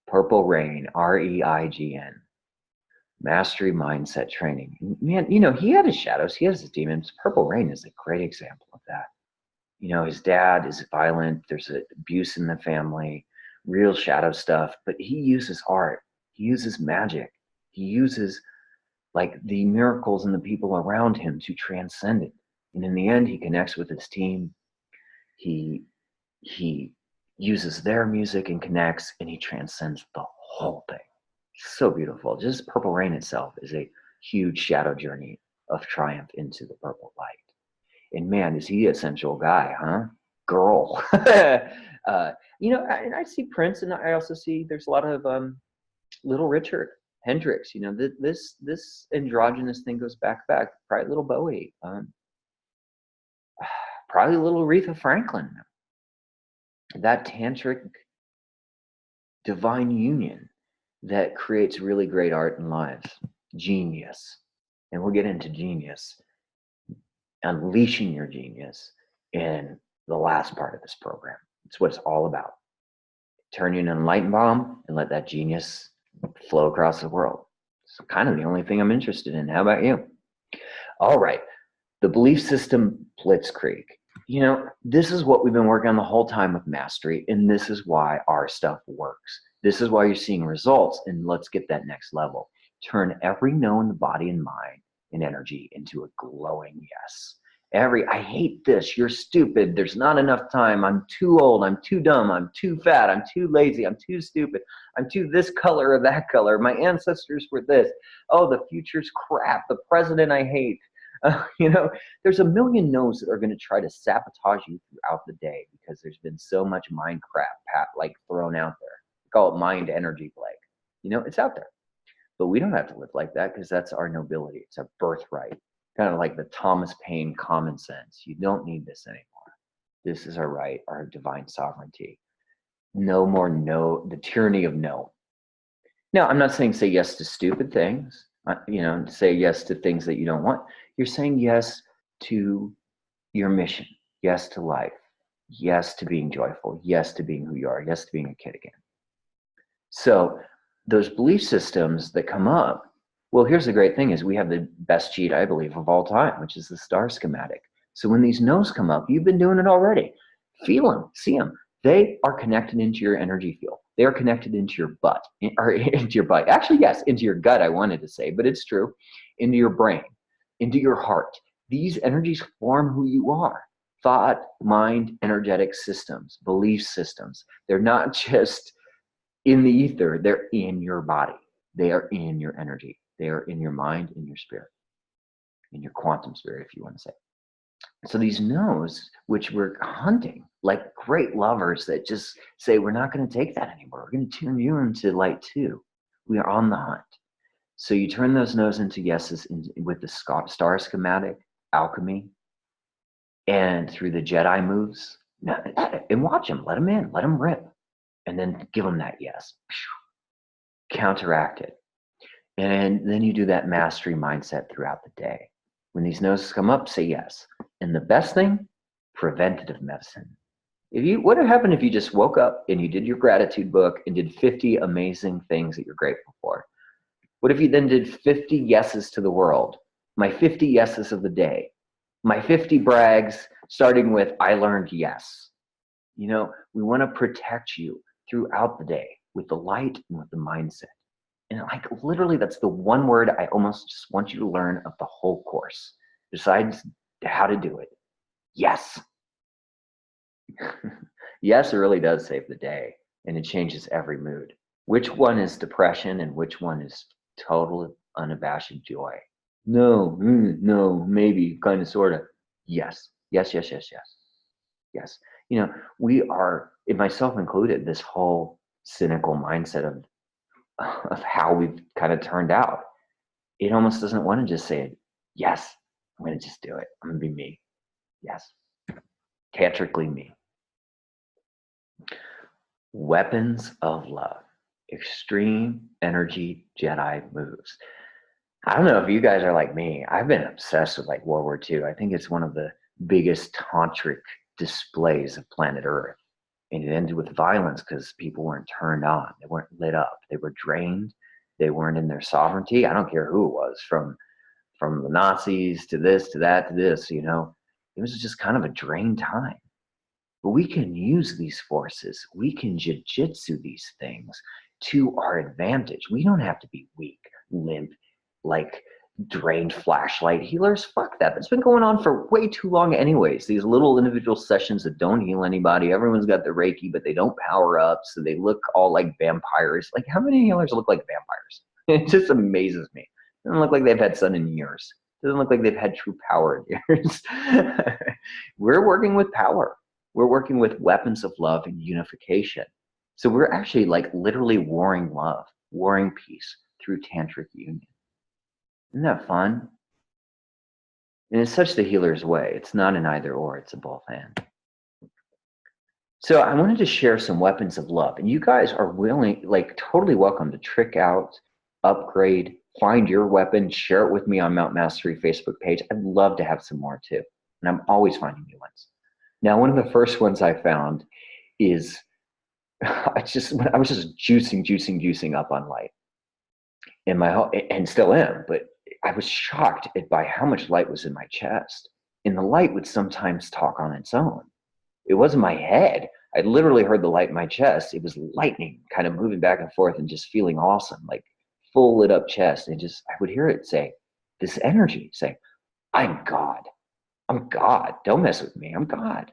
Purple Rain, R-E-I-G-N. Mastery mindset training. Man, he had his shadows. He has his demons. Purple Rain is a great example of that. His dad is violent. There's abuse in the family, real shadow stuff, but he uses art. He uses magic. He uses like the miracles and the people around him to transcend it. And in the end, he connects with his team. He uses their music and connects, and he transcends the whole thing. So beautiful. Just Purple Rain itself is a huge shadow journey of triumph into the purple light. And man, is he a sensual guy, huh? Girl. And I see Prince, and I also see there's a lot of Little Richard Hendrix. This androgynous thing goes back. Probably little Bowie. Probably little Aretha Franklin. That tantric divine union that creates really great art and lives. Genius. And we'll get into genius. Unleashing your genius in the last part of this program. It's what it's all about. Turn you into a light bomb and let that genius flow across the world. It's kind of the only thing I'm interested in. How about you? All right. The belief system Bliss-krieg. This is what we've been working on the whole time with mastery, and this is why our stuff works. This is why you're seeing results, and let's get that next level. Turn every no in the body and mind and energy into a glowing yes. I hate this, you're stupid, there's not enough time, I'm too old, I'm too dumb, I'm too fat, I'm too lazy, I'm too stupid, I'm too this color or that color, my ancestors were this, oh, the future's crap, the president I hate. There's a million no's that are going to try to sabotage you throughout the day because there's been so much mind crap thrown out there. We call it mind energy plague. It's out there. But we don't have to live like that because that's our nobility. It's our birthright. Kind of like the Thomas Paine common sense. You don't need this anymore. This is our right, our divine sovereignty. No more no, the tyranny of no. Now, I'm not saying say yes to stupid things, say yes to things that you don't want. You're saying yes to your mission. Yes to life. Yes to being joyful. Yes to being who you are. Yes to being a kid again. So those belief systems that come up, well, here's the great thing is we have the best cheat, I believe, of all time, which is the star schematic. So when these no's come up, you've been doing it already. Feel them, see them. They are connected into your energy field. They are connected into your butt, or into your butt. Actually, yes, into your gut, I wanted to say, but it's true. Into your brain, into your heart. These energies form who you are. Thought, mind, energetic systems, belief systems. They're not just in the ether, they're in your body. They are in your energy. They are in your mind, in your spirit, in your quantum spirit, if you want to say. So these no's, which we're hunting, like great lovers that just say, we're not going to take that anymore. We're going to tune you into light too. We are on the hunt. So you turn those no's into yeses with the star schematic, alchemy, and through the Jedi moves. And watch them, let them in, let them rip. And then give them that yes. Counteract it. And then you do that mastery mindset throughout the day. When these no's come up, say yes. And the best thing, preventative medicine. What would happen if you just woke up and you did your gratitude book and did 50 amazing things that you're grateful for? What if you then did 50 yeses to the world? My 50 yeses of the day. My 50 brags, starting with, I learned yes. We want to protect you throughout the day with the light and with the mindset. And like literally, that's the one word I almost just want you to learn of the whole course, besides how to do it. Yes. Yes, it really does save the day, and it changes every mood. Which one is depression and which one is total unabashed joy? No, no, maybe, kind of, sort of. Yes, yes, yes, yes, yes, yes. We are, myself included, this whole cynical mindset of how we've kind of turned out. It almost doesn't want to just say, yes, I'm going to just do it. I'm going to be me. Yes. Tantrically me. Weapons of love. Extreme energy Jedi moves. I don't know if you guys are like me. I've been obsessed with like World War II. I think it's one of the biggest tantric displays of planet Earth. And it ended with violence because people weren't turned on. They weren't lit up. They were drained. They weren't in their sovereignty. I don't care who it was, from the Nazis to this, to that, to this, It was just kind of a drained time. But we can use these forces. We can jiu-jitsu these things to our advantage. We don't have to be weak, limp, like drained flashlight healers. Fuck that. That's been going on for way too long anyways. These little individual sessions that don't heal anybody. Everyone's got the Reiki, but they don't power up, so they look all like vampires. Like, how many healers look like vampires? It just amazes me. It doesn't look like they've had sun in years. It doesn't look like they've had true power in years. We're working with power. We're working with weapons of love and unification. So we're actually like literally warring love, warring peace through tantric union. Isn't that fun? And it's such the healer's way. It's not an either or, it's a both and. So I wanted to share some weapons of love. And you guys are willing, like totally welcome to trick out, upgrade, find your weapon, share it with me on Mount Mastery Facebook page. I'd love to have some more too. And I'm always finding new ones. Now, one of the first ones I found is, I was just juicing up on light. And still am, but I was shocked by how much light was in my chest. And the light would sometimes talk on its own. It wasn't my head. I literally heard the light in my chest. It was lightning kind of moving back and forth and just feeling awesome, like full lit up chest. And I would hear it say, this energy say, I'm God. I'm God. Don't mess with me. I'm God.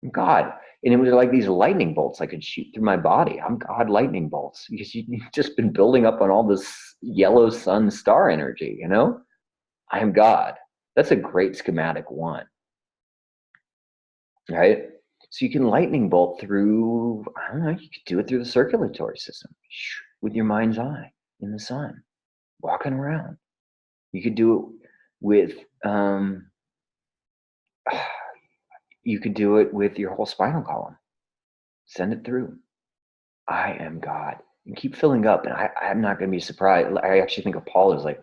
I'm God. And it was like these lightning bolts I could shoot through my body. I'm God lightning bolts, because you've just been building up on all this yellow sun star energy, I am God. That's a great schematic one, right? So you can lightning bolt through, I don't know, you could do it through the circulatory system with your mind's eye in the sun, walking around. You could do it with, you could do it with your whole spinal column. Send it through. I am God. And keep filling up. And I'm not going to be surprised. I actually think of Paul as like,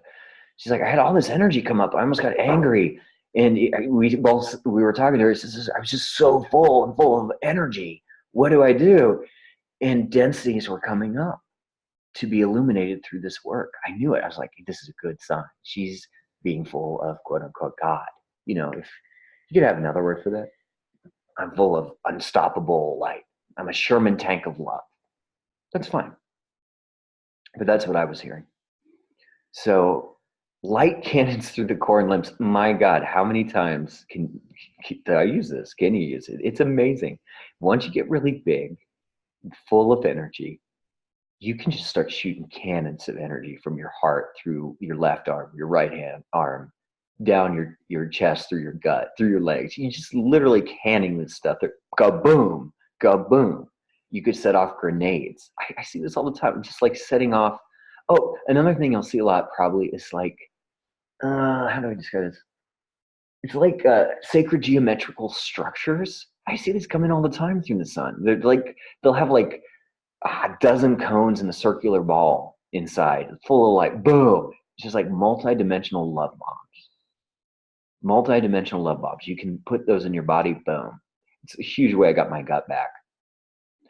she's like, I had all this energy come up. I almost got angry. And we were talking to her. She says, I was just so full and full of energy. What do I do? And densities were coming up to be illuminated through this work. I knew it. I was like, this is a good sign. She's being full of quote unquote God. You know, if you could have another word for that, I'm full of unstoppable light. I'm a Sherman tank of love. That's fine. But that's what I was hearing. So light cannons through the core and limbs. My God, how many times can I use this? Can you use it? It's amazing. Once you get really big, full of energy, you can just start shooting cannons of energy from your heart through your left arm, your right hand arm, down your chest, through your gut, through your legs. You just literally canning this stuff. Kaboom, kaboom. You could set off grenades. I see this all the time, just like setting off. Oh, another thing you'll see a lot probably is like, how do I describe this? It's like sacred geometrical structures. I see these coming all the time through the sun. They're like, they'll have like a dozen cones in a circular ball inside, full of like, boom. It's just like multi-dimensional love bombs. Multi-dimensional love bombs. You can put those in your body, boom. It's a huge way I got my gut back.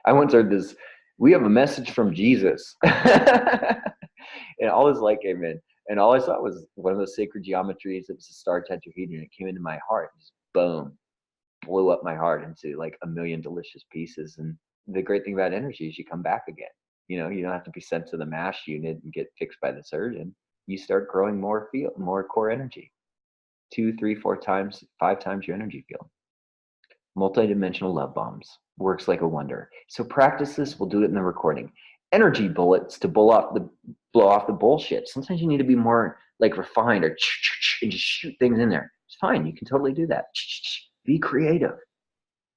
I once heard this, we have a message from Jesus. And all this light came in. And all I saw was one of those sacred geometries. It was a star tetrahedron. It came into my heart. Just boom. Blew up my heart into like a million delicious pieces. And the great thing about energy is you come back again. You know, you don't have to be sent to the MASH unit and get fixed by the surgeon. You start growing more core energy. 2, 3, 4 times, 5 times your energy field. Multidimensional love bombs. Works like a wonder. So practice this. We'll do it in the recording. Energy bullets to blow off the bullshit. Sometimes you need to be more like refined or and just shoot things in there. It's fine. You can totally do that. Be creative.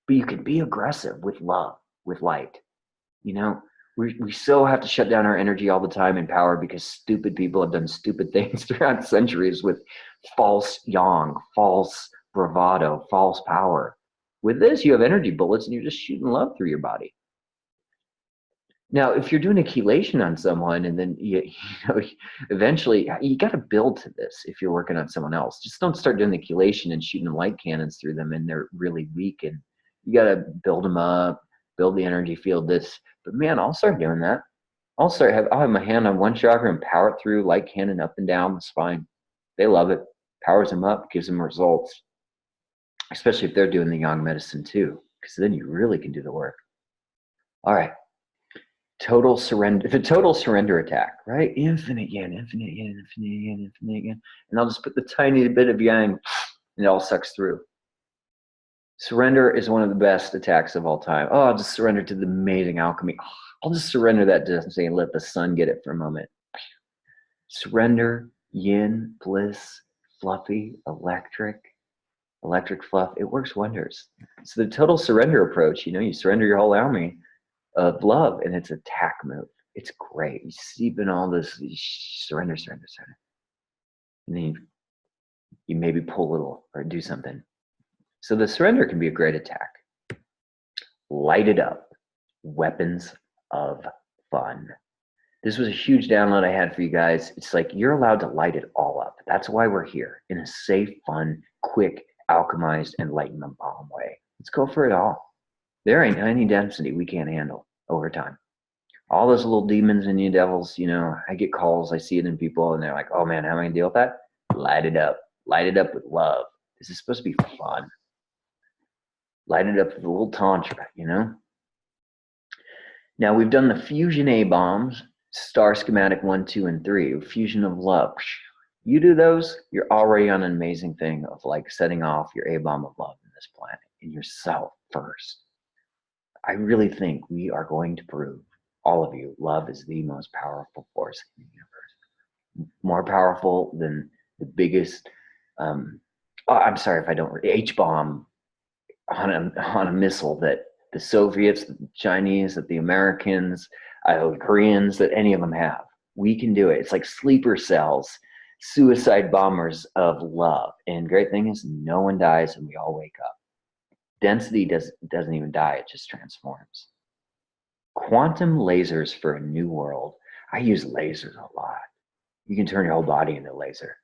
But you can be aggressive with love, with light. You know, we so have to shut down our energy all the time and power because stupid people have done stupid things throughout centuries with false yang, false bravado, false power. With this, you have energy bullets and you're just shooting love through your body. Now, if you're doing a chelation on someone and then you know, eventually you got to build to this if you're working on someone else. Just don't start doing the chelation and shooting light cannons through them and they're really weak, and you got to build them up, build the energy field. But man, I'll start doing that. I'll have my hand on one chakra and power it through light cannon up and down the spine. They love it. Powers them up, gives them results, especially if they're doing the yang medicine too, because then you really can do the work. All right. Total surrender, the total surrender attack, right? Infinite yin, infinite yin, infinite yin, infinite yin. And I'll just put the tiny bit of yang and it all sucks through. Surrender is one of the best attacks of all time. Oh, I'll just surrender to the amazing alchemy. Oh, I'll just surrender that to say, let the sun get it for a moment. Surrender, yin, bliss, fluffy, electric fluff. It works wonders. So the total surrender approach, you know, you surrender your whole army of love and it's attack move. It's great. You seep in all this surrender. And then you maybe pull a little or do something. So the surrender can be a great attack. Light it up. Weapons of fun. This was a huge download I had for you guys. It's like you're allowed to light it all up. That's why we're here, in a safe, fun, quick, alchemized, enlightenment bomb way. Let's go for it all. There ain't any density we can't handle over time. All those little demons and you devils, you know, I get calls, I see it in people, and they're like, oh man, how am I gonna deal with that? Light it up. Light it up with love. This is supposed to be fun. Light it up with a little Tantra, you know? Now we've done the fusion A bombs, star schematic 1, 2, and 3, fusion of love. You do those, you're already on an amazing thing of like setting off your A bomb of love in this planet, in yourself first. I really think we are going to prove, all of you, love is the most powerful force in the universe. More powerful than the biggest, I'm sorry if I don't, H-bomb on a missile that the Soviets, the Chinese, that the Americans, the Koreans, that any of them have. We can do it. It's like sleeper cells, suicide bombers of love. And great thing is no one dies and we all wake up. Density doesn't even die, it just transforms. Quantum lasers for a new world. I use lasers a lot. You can turn your whole body into a laser.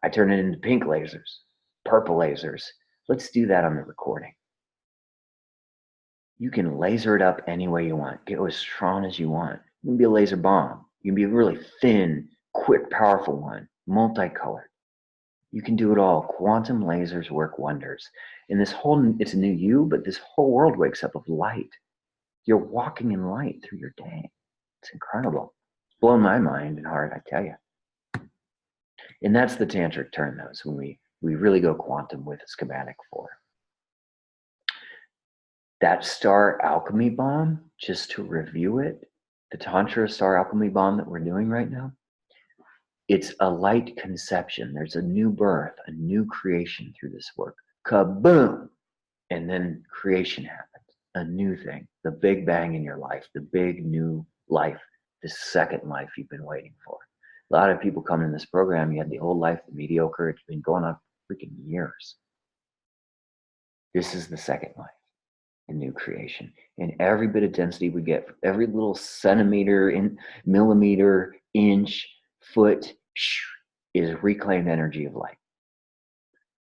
I turn it into pink lasers. purple lasers. Let's do that on the recording. You can laser it up any way you want. Get as strong as you want. You can be a laser bomb. You can be a really thin, quick, powerful one, multicolored. You can do it all. Quantum lasers work wonders. And it's a new you, but this whole world wakes up of light. You're walking in light through your day. It's incredible. It's blown my mind and heart, I tell you. And that's the tantric turn, though, is when we really go quantum with schematic 4. That star alchemy bomb, just to review it, the Tantra star alchemy bomb that we're doing right now, it's a light conception. There's a new birth, a new creation through this work. Kaboom! And then creation happens, a new thing, the big bang in your life, the big new life, the second life you've been waiting for. A lot of people come in this program, you had the old life, the mediocre, it's been going on for freaking years. This is the second life, the new creation. And every bit of density we get, every little centimeter, millimeter, inch, foot, is reclaimed energy of light.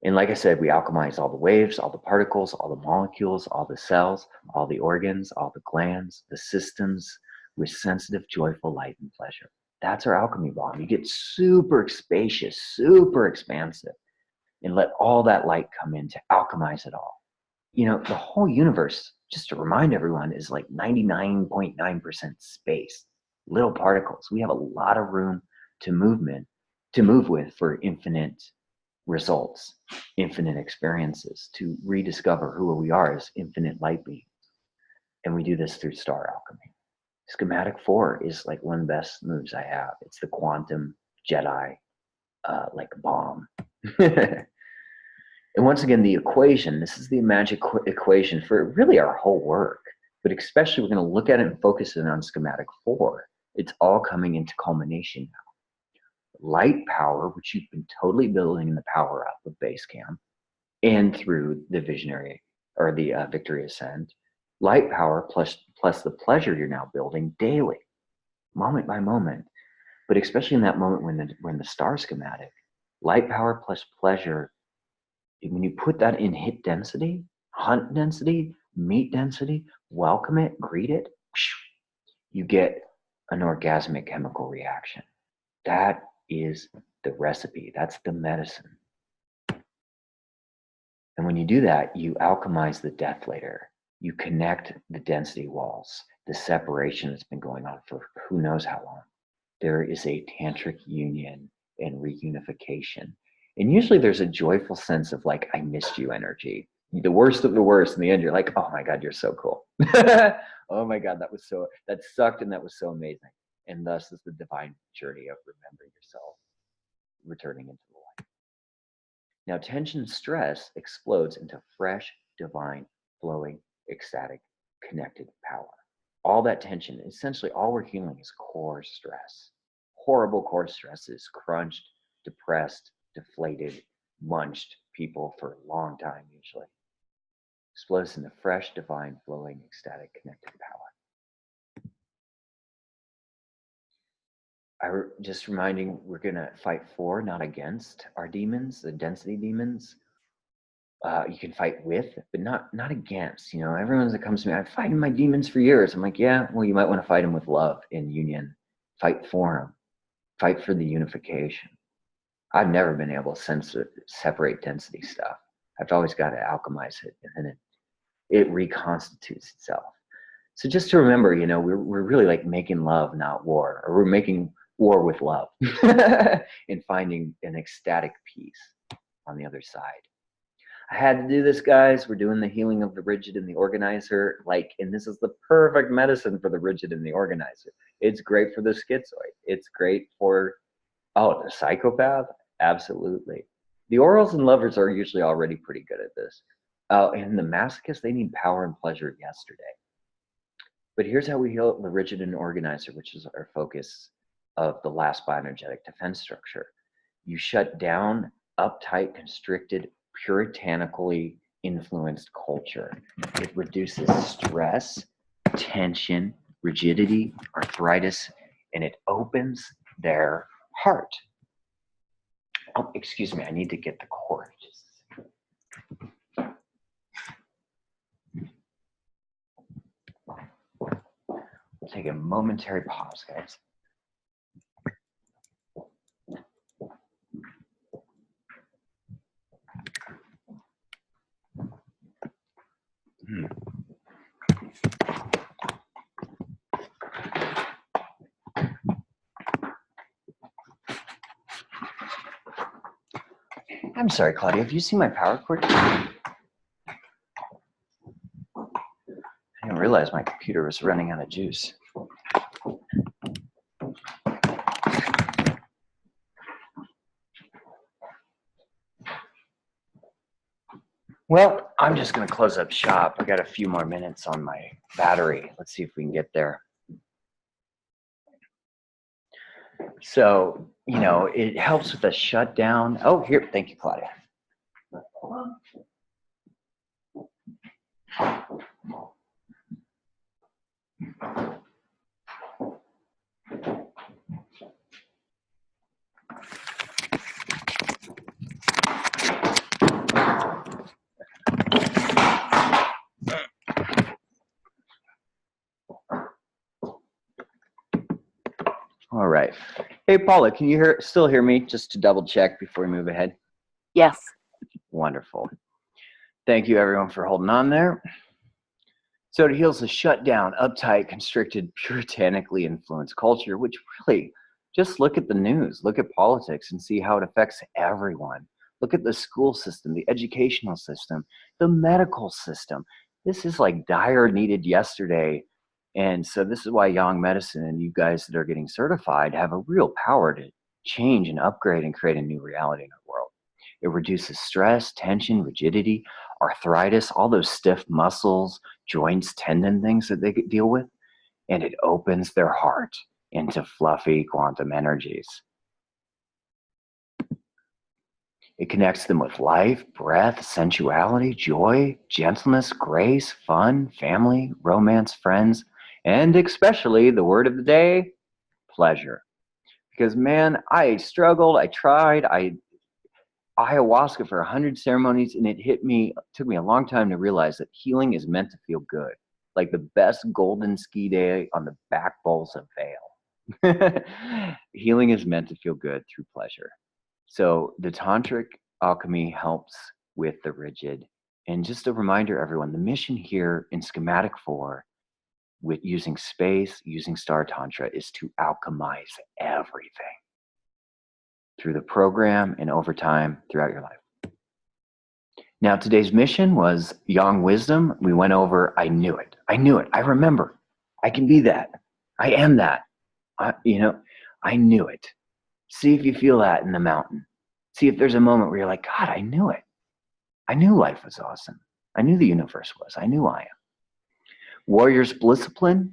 And like I said, we alchemize all the waves, all the particles, all the molecules, all the cells, all the organs, all the glands, the systems with sensitive, joyful light and pleasure. That's our alchemy bomb. You get super spacious, super expansive, and let all that light come in to alchemize it all. You know, the whole universe, just to remind everyone, is like 99.9% space, little particles. We have a lot of room to move with for infinite results, infinite experiences, to rediscover who we are as infinite light beings. And we do this through star alchemy. Schematic 4 is like one of the best moves I have. It's the quantum Jedi, like bomb. And once again, the equation, this is the magic equation for really our whole work, but especially we're going to look at it and focus in on schematic 4. It's all coming into culmination now. Light power, which you've been totally building in the power up of base camp and through the visionary or the victory ascent. Light power plus the pleasure you're now building daily, moment by moment, but especially in that moment when the star schematic, light power plus pleasure. When you put that in hit density, hunt density, meat density, welcome it, greet it, you get an orgasmic chemical reaction. That is the recipe. That's the medicine. And when you do that, you alchemize the death layer. You connect the density walls, the separation that's been going on for who knows how long. There is a tantric union and reunification. And usually there's a joyful sense of like, I missed you energy. The worst of the worst. In the end, you're like, oh my God, you're so cool. Oh my God, that sucked and that was so amazing. And thus is the divine journey of remembering yourself, returning into the light. Now, tension stress explodes into fresh, divine, flowing, ecstatic, connected power. All that tension, essentially all we're healing is core stress. Horrible core stress is crunched, depressed, deflated, munched people for a long time usually. Explodes into fresh, divine, flowing, ecstatic, connected power. Just reminding, we're going to fight for, not against our demons, the density demons. You can fight with, but not against. You know, everyone that comes to me, I've fighting my demons for years. I'm like, yeah, well, you might want to fight them with love in union. Fight for them. Fight for the unification. I've never been able to separate density stuff. I've always got to alchemize it, and then it reconstitutes itself. So just to remember, you know, we're really like making love, not war, or we're making war with love and finding an ecstatic peace on the other side. I had to do this, guys. We're doing the healing of the rigid and the organizer. And this is the perfect medicine for the rigid and the organizer. It's great for the schizoid. It's great for, the psychopath. Absolutely. The orals and lovers are usually already pretty good at this. And the masochists, they need power and pleasure yesterday. But here's how we heal the rigid and organizer, which is our focus of the last bioenergetic defense structure. You shut down uptight, constricted, puritanically influenced culture. It reduces stress, tension, rigidity, arthritis, and it opens their heart. Oh, excuse me, I need to get the cord. take a momentary pause, guys. I'm sorry, Claudia, have you seen my power cord? I didn't realize my computer was running out of juice. Well, I'm just going to close up shop. I got a few more minutes on my battery. Let's see if we can get there. So, you know, it helps with the shutdown. Oh, here, thank you, Claudia. All right. Hey, Paula, can you still hear me? Just to double check before we move ahead.
Yes.
Wonderful. Thank you, everyone, for holding on there. So it heals the shutdown, uptight, constricted, puritanically influenced culture, which really, just look at the news, look at politics and see how it affects everyone. Look at the school system, the educational system, the medical system. This is like dire needed yesterday. And so this is why Yang Medicine and you guys that are getting certified have a real power to change and upgrade and create a new reality in our world. It reduces stress, tension, rigidity, arthritis, all those stiff muscles, joints, tendon things that they could deal with. And it opens their heart into fluffy quantum energies. It connects them with life, breath, sensuality, joy, gentleness, grace, fun, family, romance, friends, and especially the word of the day, pleasure. Because man, I struggled, I tried, ayahuasca for 100 ceremonies, and it took me a long time to realize that healing is meant to feel good. Like the best golden ski day on the back bowls of Vail. Healing is meant to feel good through pleasure. So the tantric alchemy helps with the rigid. And just a reminder, everyone, the mission here in Schematic 4 with using space, using Star Tantra is to alchemize everything through the program and over time throughout your life. Now, today's mission was Yang Wisdom. We went over, I knew it. I knew it. I remember. I can be that. I am that. I knew it. See if you feel that in the mountain. See if there's a moment where you're like, God, I knew it. I knew life was awesome. I knew the universe was. I knew I am. Warrior's Bliss-krieg,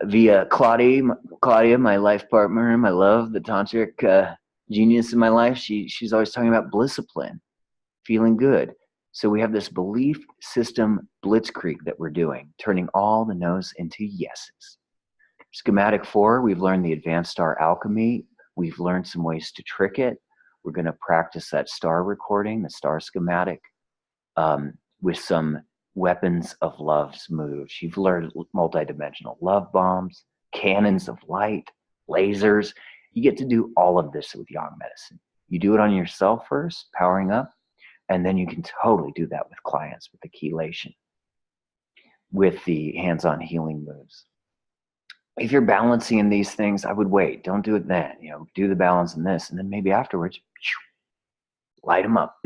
via Claudia, my life partner, my love, the tantric genius in my life. She's always talking about Bliss-krieg, feeling good. So we have this belief system Bliss-krieg that we're doing, turning all the no's into yeses. Schematic 4, we've learned the advanced star alchemy. We've learned some ways to trick it. We're going to practice that star recording, the star schematic, with some weapons of love's moves. You've learned multidimensional love bombs, cannons of light, lasers. You get to do all of this with Yang Medicine. You do it on yourself first, powering up, and then you can totally do that with clients with the chelation, with the hands-on healing moves. If you're balancing in these things, I would wait. Don't do it then. Do the balance in this, and then maybe afterwards, light them up.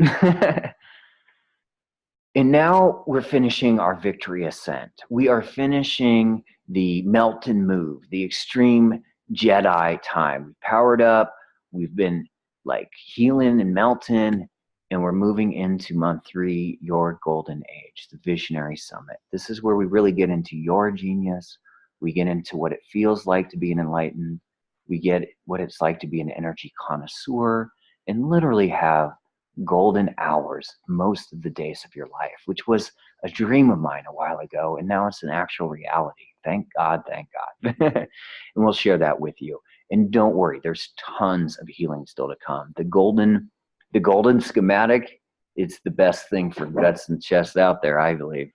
And now we're finishing our victory ascent. We are finishing the melt and move, the extreme Jedi time. We powered up. We've been like healing and melting, and we're moving into month 3, your golden age, the visionary summit. This is where we really get into your genius. We get into what it feels like to be an enlightened. We get what it's like to be an energy connoisseur and literally have golden hours most of the days of your life, which was a dream of mine a while ago, and now it's an actual reality. Thank God, thank God. And we'll share that with you. And don't worry, there's tons of healing still to come. The golden schematic, it's the best thing for guts and chest out there, I believe.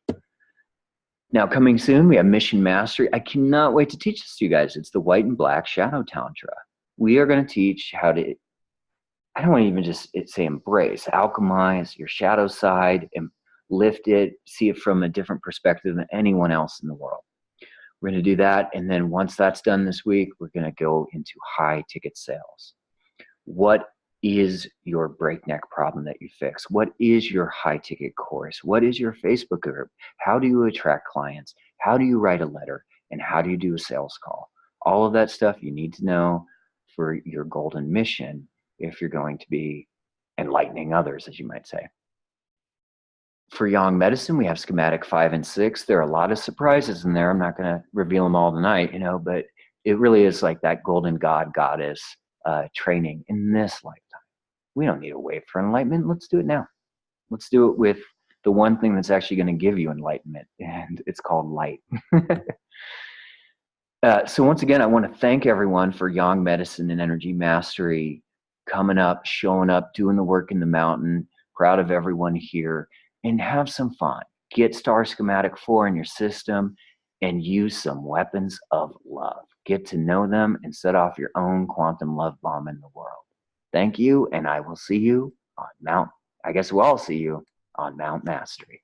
Now, coming soon, we have Mission Mastery. I cannot wait to teach this to you guys. It's the white and black shadow Tantra. We are going to teach how to, I don't want to even just say embrace, alchemize your shadow side and lift it, see it from a different perspective than anyone else in the world. We're going to do that. And then once that's done this week, we're going to go into high ticket sales. What is your breakneck problem that you fix? What is your high ticket course? What is your Facebook group? How do you attract clients? How do you write a letter? And how do you do a sales call? All of that stuff you need to know for your golden mission if you're going to be enlightening others, as you might say. For Yang Medicine, we have Schematic 5 and 6. There are a lot of surprises in there. I'm not going to reveal them all tonight, but it really is like that golden god, goddess training in this lifetime. We don't need to wait for enlightenment. Let's do it now. Let's do it with the one thing that's actually going to give you enlightenment, and it's called light. So once again, I want to thank everyone for Yang Medicine and Energy Mastery coming up, showing up, doing the work in the mountain. Proud of everyone here, and have some fun. Get Star Schematic 4 in your system and use some weapons of love. Get to know them and set off your own quantum love bomb in the world. Thank you, and I will see you on Mount. I guess we'll all see you on Mount Mastery.